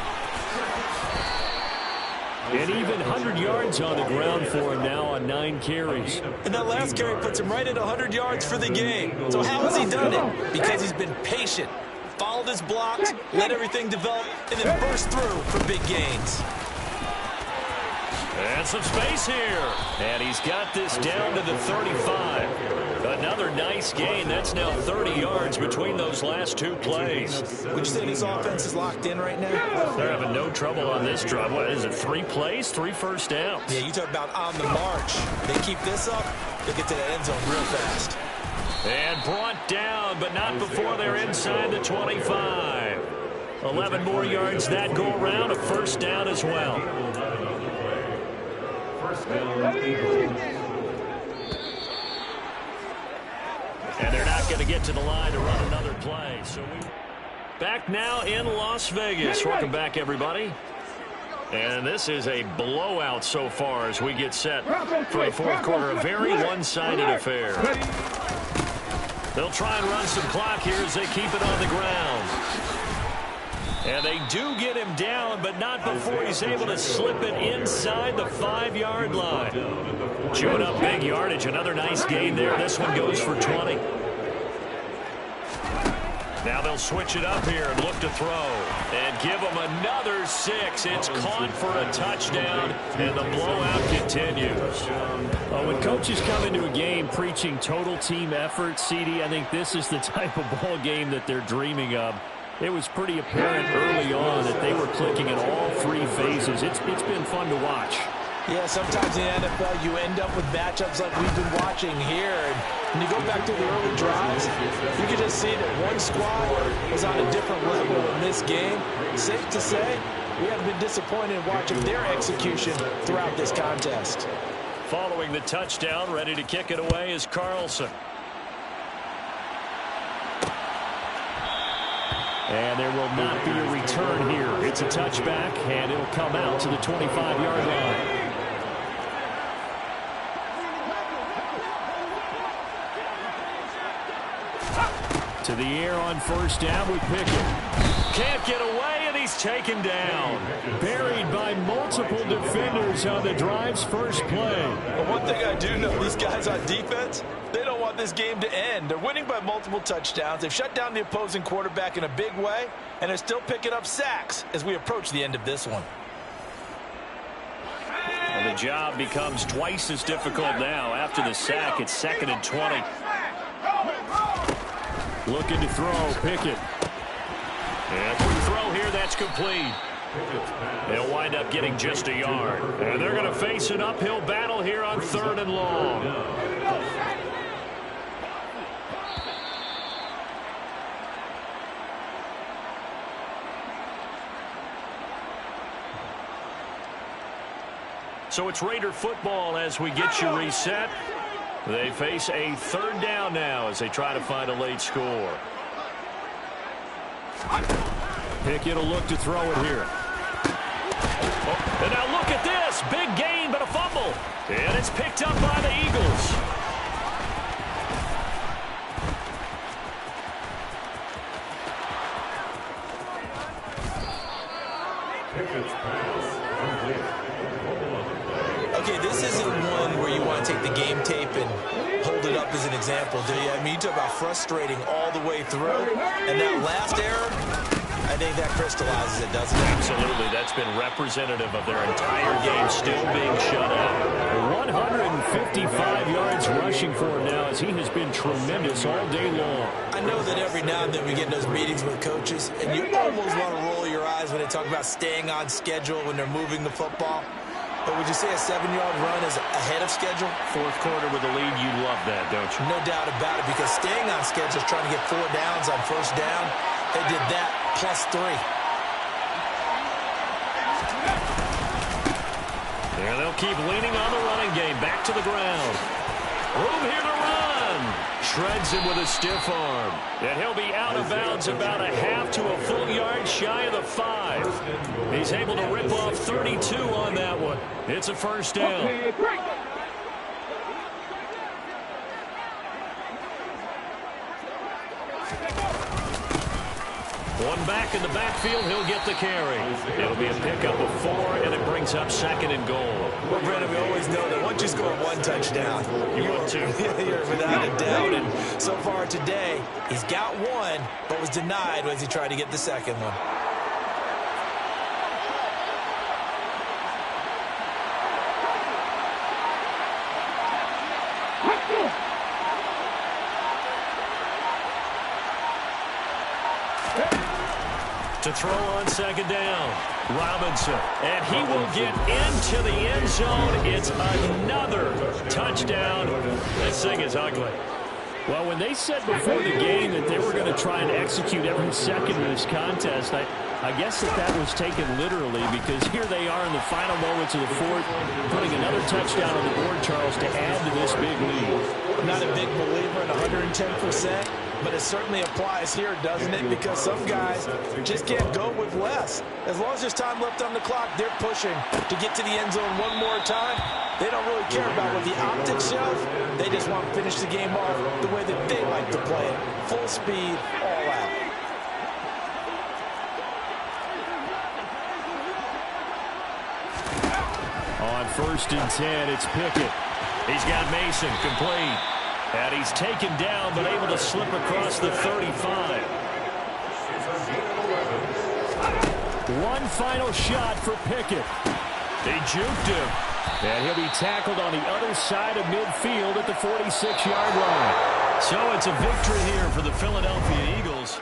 [SPEAKER 6] And even 100 yards on the ground for him now on 9 carries.
[SPEAKER 4] And that last carry puts him right at 100 yards for the game. So how has he done it? Because he's been patient, followed his blocks, let everything develop, and then burst through for big gains.
[SPEAKER 3] And some space here.
[SPEAKER 6] And he's got this down to the 35. Another nice gain. That's now 30 yards between those last 2 plays.
[SPEAKER 4] Would you say this offense is locked in right now?
[SPEAKER 3] They're having no trouble on this drive. What is it, 3 plays, 3 first downs?
[SPEAKER 4] Yeah, you talk about on the march. They keep this up, they get to that end zone real fast.
[SPEAKER 3] And brought down, but not before they're inside the 25. 11 more yards that go around, a first down as well. And they're not going to get to the line to run another play. So back now in Las Vegas. Welcome back, everybody. And this is a blowout so far as we get set for the 4th quarter. A very one-sided affair. They'll try and run some clock here as they keep it on the ground. And they do get him down, but not before he's able to slip it inside the 5-yard line. Chewing up big yardage. Another nice gain there. This one goes for 20. Now they'll switch it up here and look to throw. And give him another 6. It's caught for a touchdown, and the blowout continues.
[SPEAKER 6] When coaches come into a game preaching total team effort, CD, I think this is the type of ball game that they're dreaming of. It was pretty apparent early on that they were clicking in all 3 phases. It's been fun to watch.
[SPEAKER 4] Yeah, sometimes in the NFL you end up with matchups like we've been watching here. And when you go back to the early drives, you can just see that one squad was on a different level in this game. Safe to say, we haven't been disappointed in watching their execution throughout this contest.
[SPEAKER 3] Following the touchdown, ready to kick it away is Carlson.
[SPEAKER 6] And there will not be a return here. It's a touchback, and it'll come out to the 25-yard line. To the air on first down with Pickett.
[SPEAKER 3] Can't get away, and he's taken down.
[SPEAKER 6] Buried by multiple defenders on the drive's first play.
[SPEAKER 4] But one thing I do know, these guys on defense, they don't want this game to end. They're winning by multiple touchdowns. They've shut down the opposing quarterback in a big way, and they're still picking up sacks as we approach the end of this one.
[SPEAKER 3] And the job becomes twice as difficult now. After the sack, it's 2nd and 20.
[SPEAKER 6] Looking to throw, Pickett.
[SPEAKER 3] And quick throw here, that's complete. They'll wind up getting just a yard. And they're going to face an uphill battle here on 3rd and long. So it's Raider football as we get you reset. They face a 3rd down now as they try to find a late score.
[SPEAKER 6] Pickett will look to throw it here.
[SPEAKER 3] And now look at this. Big gain, but a fumble. And it's picked up by the Eagles.
[SPEAKER 4] Okay, this isn't one where you want to take the game tape and hold it up as an example, do you? I mean, you talk about frustrating all the way through. And that last error, I think that crystallizes it, doesn't it?
[SPEAKER 3] Absolutely. That's been representative of their entire game still being shut out.
[SPEAKER 6] 155 yards rushing for him now as he has been tremendous all day long.
[SPEAKER 4] I know that every now and then we get in those meetings with coaches, and you almost want to roll your eyes when they talk about staying on schedule when they're moving the football. But would you say a 7-yard run is ahead of schedule?
[SPEAKER 3] 4th quarter with the lead, you love that, don't you?
[SPEAKER 4] No doubt about it, because staying on schedule is trying to get 4 downs on 1st down. They did that plus 3.
[SPEAKER 3] And they'll keep leaning on the running game. Back to the ground. Room here to run. Shreds him with a stiff arm. And he'll be out of bounds about a half to a full yard shy of the 5. He's able to rip off 32 on that one. It's a 1st down. One back in the backfield, he'll get the carry. It'll be a pickup of 4, and it brings up 2nd and goal.
[SPEAKER 4] Well, Brandon, we always know that once you score 1 touchdown,
[SPEAKER 3] You want to.
[SPEAKER 4] you're without a doubt. And so far today, he's got 1, but was denied as he tried to get the 2nd one.
[SPEAKER 3] To throw on 2nd down, Robinson. And he will get into the end zone. It's another touchdown. This thing is ugly.
[SPEAKER 6] Well, when they said before the game that they were going to try and execute every second of this contest, I guess that was taken literally, because here they are in the final moments of the 4th, putting another touchdown on the board, Charles, to add to this big lead.
[SPEAKER 4] I'm not a big believer in 110%, but it certainly applies here, doesn't it? Because some guys just can't go with less. As long as there's time left on the clock, they're pushing to get to the end zone one more time. They don't really care about what the optics show. They just want to finish the game off the way that they like to play it. Full speed, all out.
[SPEAKER 6] On 1st and 10, it's Pickett.
[SPEAKER 3] He's got Mason complete. And he's taken down, but able to slip across the 35.
[SPEAKER 6] One final shot for Pickett.
[SPEAKER 3] He juked him.
[SPEAKER 6] And he'll be tackled on the other side of midfield at the 46-yard line.
[SPEAKER 3] So it's a victory here for the Philadelphia Eagles.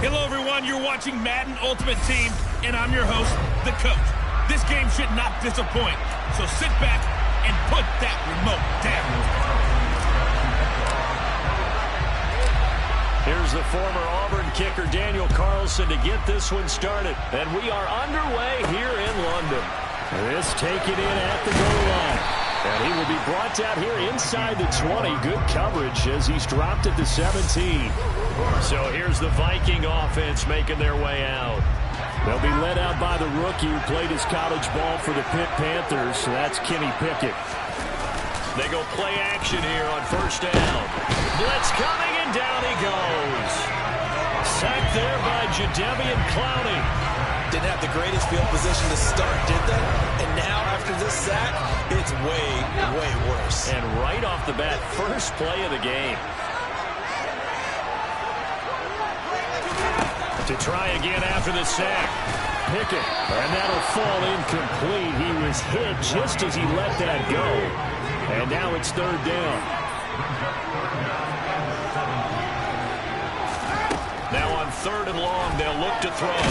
[SPEAKER 2] Hello, everyone. You're watching Madden Ultimate Team, and I'm your host, the coach. This game should not disappoint, so sit back and put that remote down.
[SPEAKER 3] Here's the former Auburn kicker, Daniel Carlson, to get this one started. And we are underway here in London.
[SPEAKER 6] This taken in at the goal line. And he will be brought down here inside the 20. Good coverage as he's dropped at the 17.
[SPEAKER 3] So here's the Viking offense making their way out.
[SPEAKER 6] They'll be led out by the rookie who played his college ball for the Pitt Panthers. So that's Kenny Pickett.
[SPEAKER 3] They go play action here on first down. Blitz coming, and down he goes. Sacked there by Jadeveon Clowney.
[SPEAKER 4] Didn't have the greatest field position to start, did they? And now, after this sack, it's way, way worse.
[SPEAKER 3] And right off the bat, first play of the game. To try again after the sack.
[SPEAKER 6] Pickett, and that'll fall incomplete. He was hit just as he let that go. And now it's third down.
[SPEAKER 3] Now on third and long, they'll look to throw.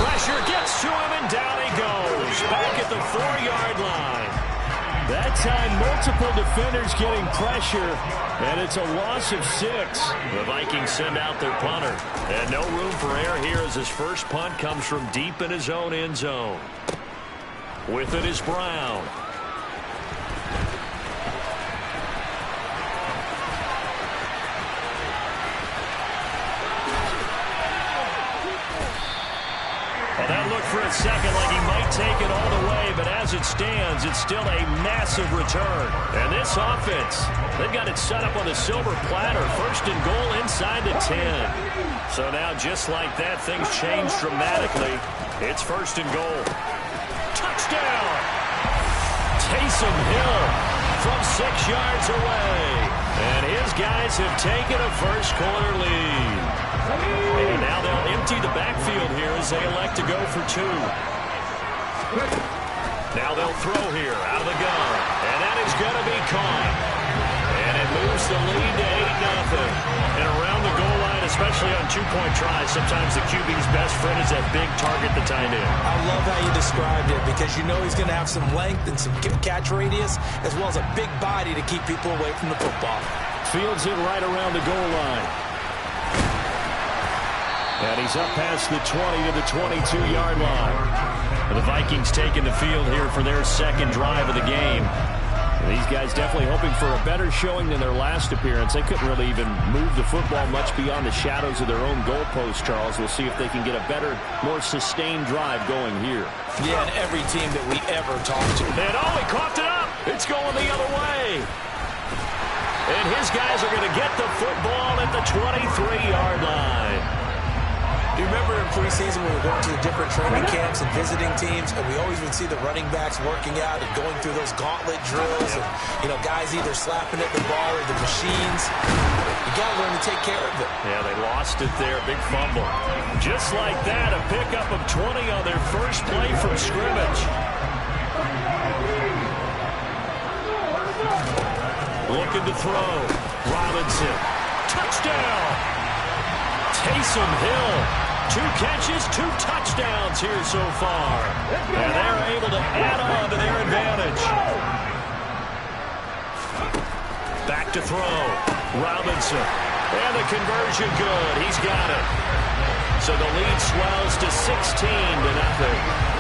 [SPEAKER 3] Pressure gets to him, and down he goes. Back at the 4-yard line.
[SPEAKER 6] That time, multiple defenders getting pressure, and it's a loss of 6.
[SPEAKER 3] The Vikings send out their punter. And no room for error here as his first punt comes from deep in his own end zone. With it is Brown. And that looked for a second like he might take it all the way, but as it stands, it's still a massive return. And this offense, they've got it set up on the silver platter. First and goal inside the 10. So now, just like that, things change dramatically. It's first and goal. Touchdown! Taysom Hill from 6 yards away. And his guys have taken a first-quarter lead. And now they'll empty the backfield here as they elect to go for 2. Now they'll throw here out of the gun. And that is going to be caught. And it moves the lead to 8-0. And around the goal line, especially on 2-point tries, sometimes the QB's best friend is that big target the tight end.
[SPEAKER 4] I love how you described it because you know he's going to have some length and some catch radius as well as a big body to keep people away from the football.
[SPEAKER 6] Fields it right around the goal line. And he's up past the 20 to the 22-yard line. And the Vikings taking the field here for their second drive of the game. And these guys definitely hoping for a better showing than their last appearance. They couldn't really even move the football much beyond the shadows of their own goalpost, Charles. We'll see if they can get a better, more sustained drive going here.
[SPEAKER 4] Yeah, and every team that we ever talked to.
[SPEAKER 3] And oh, he coughed it up. It's going the other way. And his guys are going to get the football at the 23-yard line.
[SPEAKER 4] Do you remember in preseason when we were going to the different training camps and visiting teams, and we always would see the running backs working out and going through those gauntlet drills, and, you know, guys either slapping at the ball or the machines. You got to learn to take care of it.
[SPEAKER 3] Yeah, they lost it there. Big fumble. Just like that, a pickup of 20 on their first play from scrimmage. Looking to throw. Robinson. Touchdown! Taysom Hill, 2 catches, 2 touchdowns here so far. And they're able to add on to their advantage. Back to throw. Robinson. And the conversion good. He's got it. So the lead swells to 16-0.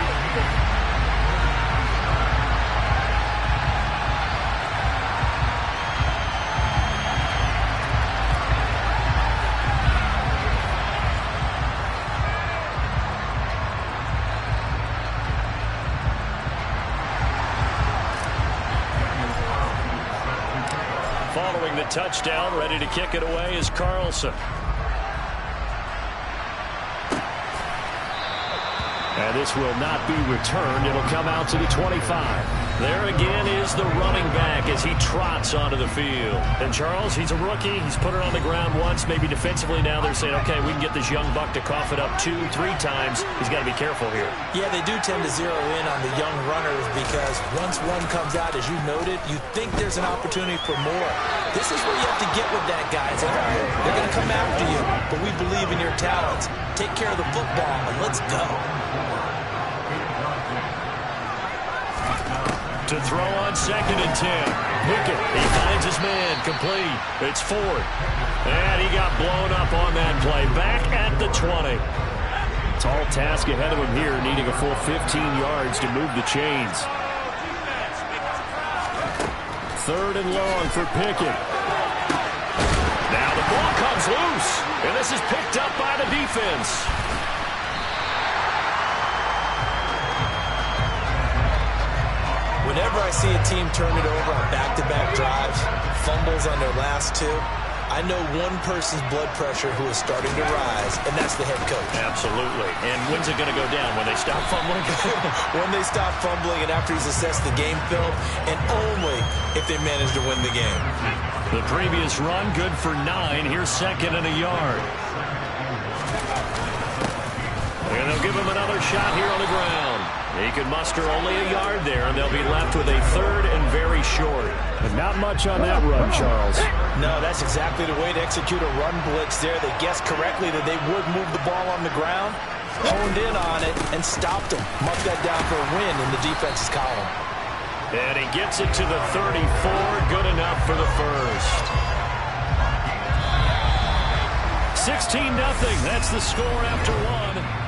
[SPEAKER 3] Following the touchdown, ready to kick it away is Carlson.
[SPEAKER 6] And this will not be returned. It'll come out to the 25. There again is the running back as he trots onto the field. And Charles, he's a rookie. He's put it on the ground once. Maybe defensively now they're saying, okay, we can get this young buck to cough it up 2-3 times. He's got to be careful here.
[SPEAKER 4] Yeah, they do tend to zero in on the young runners because once one comes out, as you noted, you think there's an opportunity for more. This is where you have to get with that guy. It's like, all right, they're going to come after you, but we believe in your talents. Take care of the football, and let's go.
[SPEAKER 3] To throw on 2nd and 10. Pickett, he finds his man, complete. It's 4th. And he got blown up on that play. Back at the 20.
[SPEAKER 6] Tall task ahead of him here, needing a full 15 yards to move the chains. 3rd and long for Pickett.
[SPEAKER 3] Now the ball comes loose, and this is picked up by the defense.
[SPEAKER 4] Whenever I see a team turn it over on back-to-back drives, fumbles on their last 2, I know one person's blood pressure who is starting to rise, and that's the head coach.
[SPEAKER 3] Absolutely. And when's it going to go down? When they stop fumbling?
[SPEAKER 4] When they stop fumbling and after he's assessed the game film, and only if they manage to win the game.
[SPEAKER 3] The previous run, good for 9. Here's 2nd and a yard. And they'll give him another shot here on the ground. He can muster only a yard there, and they'll be left with a 3rd and very short.
[SPEAKER 6] But not much on that run, Charles.
[SPEAKER 4] No, that's exactly the way to execute a run blitz there. They guessed correctly that they would move the ball on the ground, honed in on it, and stopped them. Marked that down for a win in the defense's column.
[SPEAKER 3] And he gets it to the 34. Good enough for the first. 16-0. That's the score after 1.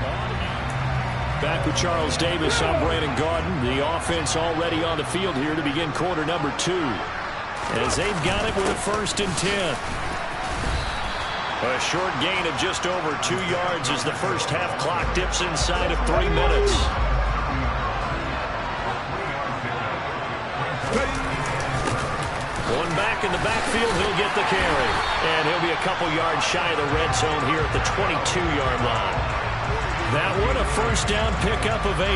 [SPEAKER 6] Back with Charles Davis, I'm Brandon Gaudin. The offense already on the field here to begin quarter number 2. As they've got it with a 1st and 10. A short gain of just over 2 yards as the first half clock dips inside of 3 minutes. One back in the backfield, he'll get the carry. And he'll be a couple yards shy of the red zone here at the 22-yard line. That one a first down pickup of 8.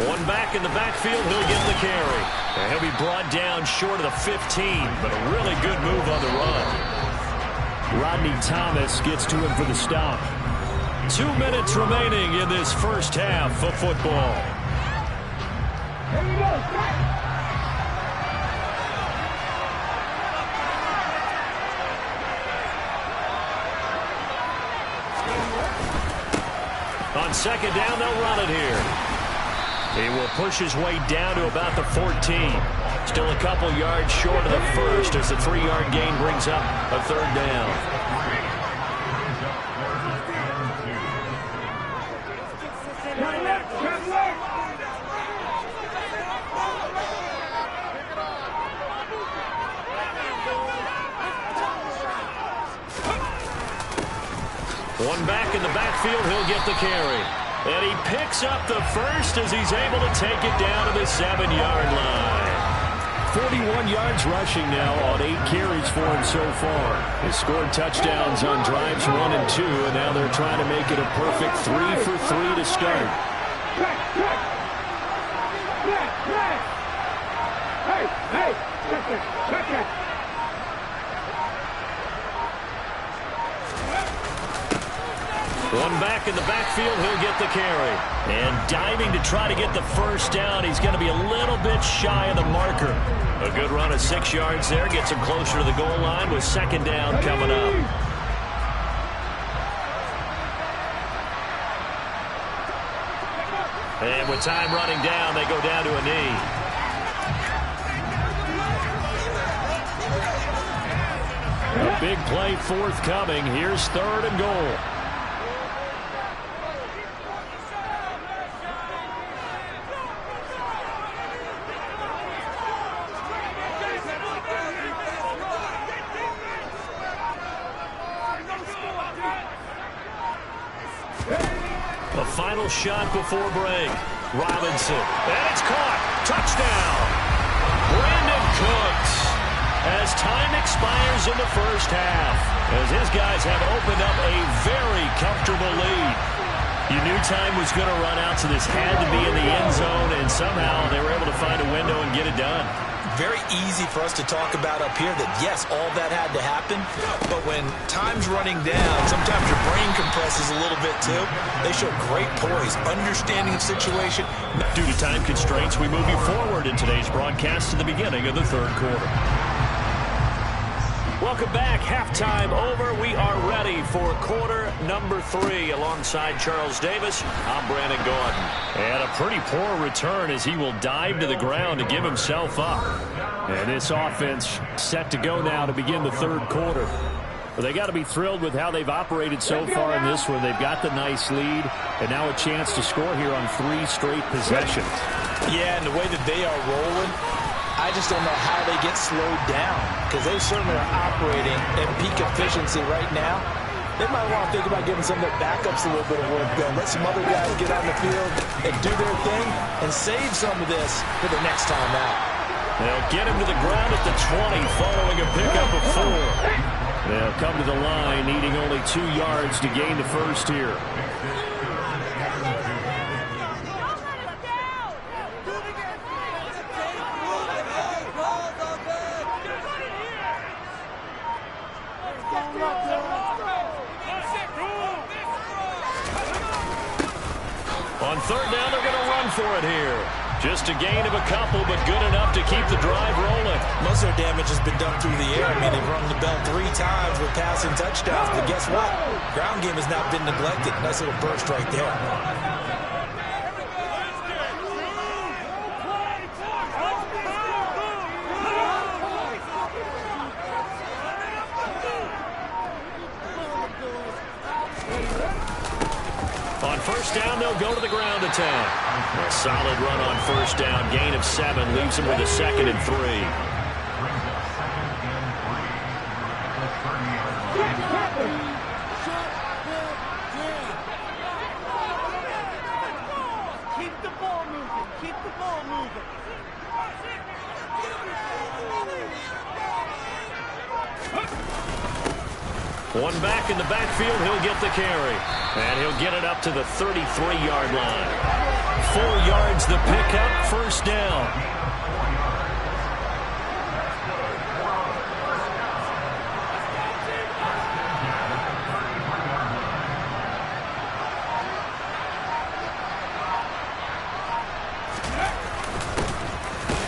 [SPEAKER 3] One back in the backfield, he'll get the carry. And he'll be brought down short of the 15, but a really good move on the run.
[SPEAKER 6] Rodney Thomas gets to him for the stop.
[SPEAKER 3] 2 minutes remaining in this first half of football.
[SPEAKER 5] Here we go.
[SPEAKER 3] On 2nd down, they'll run it here. He will push his way down to about the 14. Still a couple yards short of the first as the 3-yard gain brings up a 3rd down. One back in the backfield, he'll get the carry. And he picks up the first as he's able to take it down to the 7-yard line.
[SPEAKER 6] 41 yards rushing now on 8 carries for him so far. He's scored touchdowns on drives 1 and 2, and now they're trying to make it a perfect 3 for 3 to start.
[SPEAKER 3] One back in the backfield, he'll get the carry. And diving to try to get the first down. He's going to be a little bit shy of the marker. A good run of 6 yards there. Gets him closer to the goal line with 2nd down coming up. And with time running down, they go down to a knee.
[SPEAKER 6] A big play forthcoming. Here's 3rd and goal.
[SPEAKER 3] final shot before break. Robinson, and it's caught. Touchdown. Brandon Cooks. As time expires in the first half, as his guys have opened up a very comfortable lead. You knew time was going to run out, so this had to be in the end zone, and somehow they were able to find a window and get it done.
[SPEAKER 4] Very easy for us to talk about up here that, yes, all that had to happen, but when time's running down, sometimes your brain compresses a little bit too. They show great poise, understanding of situation.
[SPEAKER 3] Due to time constraints, we move you forward in today's broadcast to the beginning of the third quarter. Welcome back. Halftime over. We are ready for quarter number 3. Alongside Charles Davis, I'm Brandon Gordon. And a pretty poor return as he will dive to the ground to give himself up. And this offense set to go now to begin the third quarter. Well, they got to be thrilled with how they've operated so far in this one. They've got the nice lead, and now a chance to score here on 3 straight possessions.
[SPEAKER 4] Yeah, and the way that they are rolling, I just don't know how they get slowed down, because they certainly are operating at peak efficiency right now. They might want to think about giving some of their backups a little bit of work done. Let some other guys get on the field and do their thing and save some of this for the next time out.
[SPEAKER 3] They'll get him to the ground at the 20 following a pickup of 4. They'll come to the line needing only 2 yards to gain the first here. On third down, they're going to run for it here. Just a gain of a couple, but good enough to keep the drive rolling.
[SPEAKER 4] Most of their damage has been done through the air. I mean, they've rung the bell 3 times with passing touchdowns, but guess what? Ground game has not been neglected. Nice little burst right there.
[SPEAKER 3] On first down, they'll go to the ground attack. A solid run on first down. Gain of 7 leaves them with a 2nd and 3.
[SPEAKER 5] Keep the ball moving. Keep the ball moving.
[SPEAKER 3] One back in the backfield, he'll get the carry. And he'll get it up to the 33-yard line. 4 yards the pickup, first down.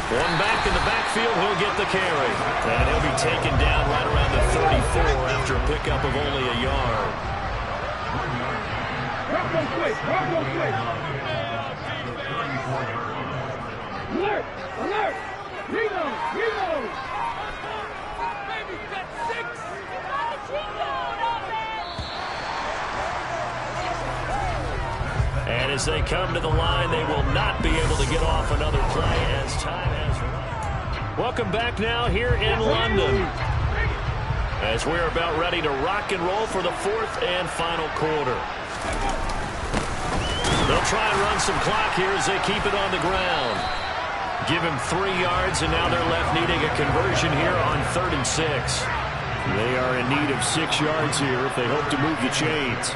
[SPEAKER 3] One back in the backfield, he'll get the carry. And he'll be taken down right around the 34 after a pickup of only a yard.
[SPEAKER 5] Alert! Alert! Reload! Reload! Baby, that's 6!
[SPEAKER 3] And as they come to the line, they will not be able to get off another play as time has run. Welcome back now here in London, as we're about ready to rock and roll for the 4th and final quarter. They'll try and run some clock here as they keep it on the ground. Give him 3 yards, and now they're left needing a conversion here on 3rd and 6. They are in need of 6 yards here if they hope to move the chains.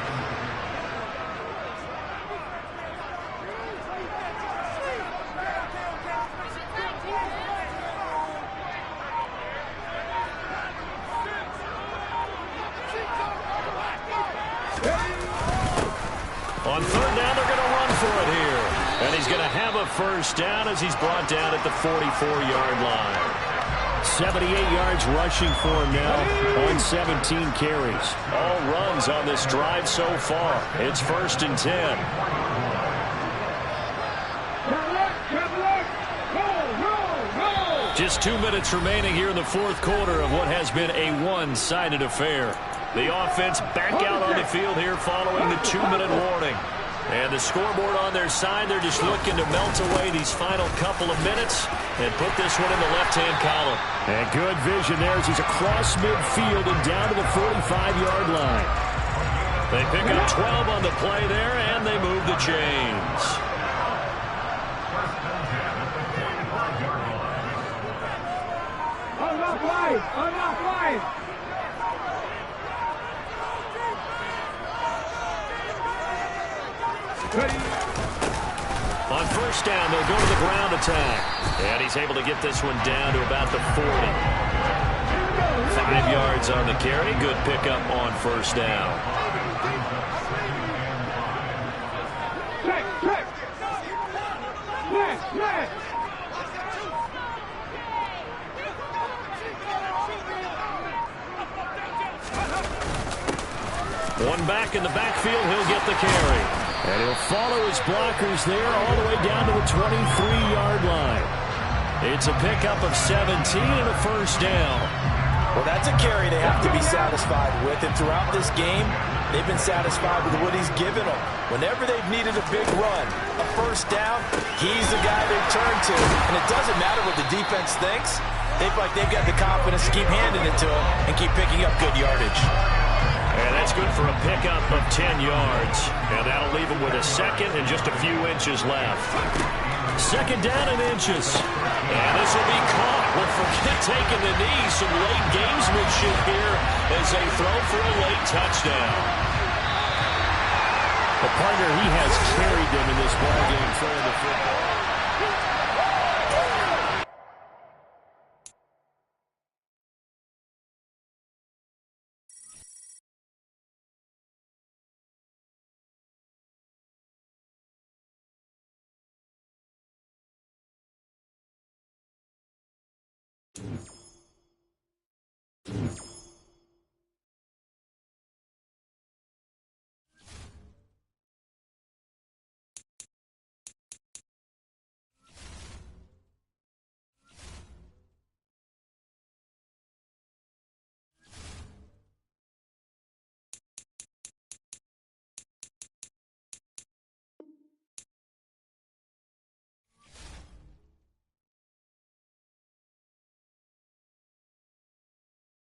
[SPEAKER 3] On third down, they're going to run for it here. And he's going to have a first down as he's brought down at the 44-yard line. 78 yards rushing for him now on 17 carries. All runs on this drive so far. It's 1st and 10. Just 2 minutes remaining here in the 4th quarter of what has been a one-sided affair. The offense back out on the field here following the 2-minute warning. And the scoreboard on their side, they're just looking to melt away these final couple of minutes and put this one in the left-hand column. And good vision there as he's across midfield and down to the 45-yard line. They pick up 12 on the play there, and they move the chains. On first down, they'll go to the ground attack. And he's able to get this one down to about the 40. 5 yards on the carry. Good pickup on first down. One back in the backfield, he'll get the carry. And he'll follow his blockers there all the way down to the 23-yard line. It's a pickup of 17 and a first down.
[SPEAKER 4] Well, that's a carry they have to be satisfied with. And throughout this game, they've been satisfied with what he's given them. Whenever they've needed a big run, a first down, he's the guy they turn to. And it doesn't matter what the defense thinks. They feel like they've got the confidence to keep handing it to him and keep picking up good yardage.
[SPEAKER 3] And that's good for a pickup of 10 yards. And that'll leave him with a second and just a few inches left. Second down and inches. And this will be caught. Well, forget taking the knee. Some late gamesmanship here as they throw for a late touchdown.
[SPEAKER 6] The partner, he has carried them in this ballgame throwing the football.
[SPEAKER 3] you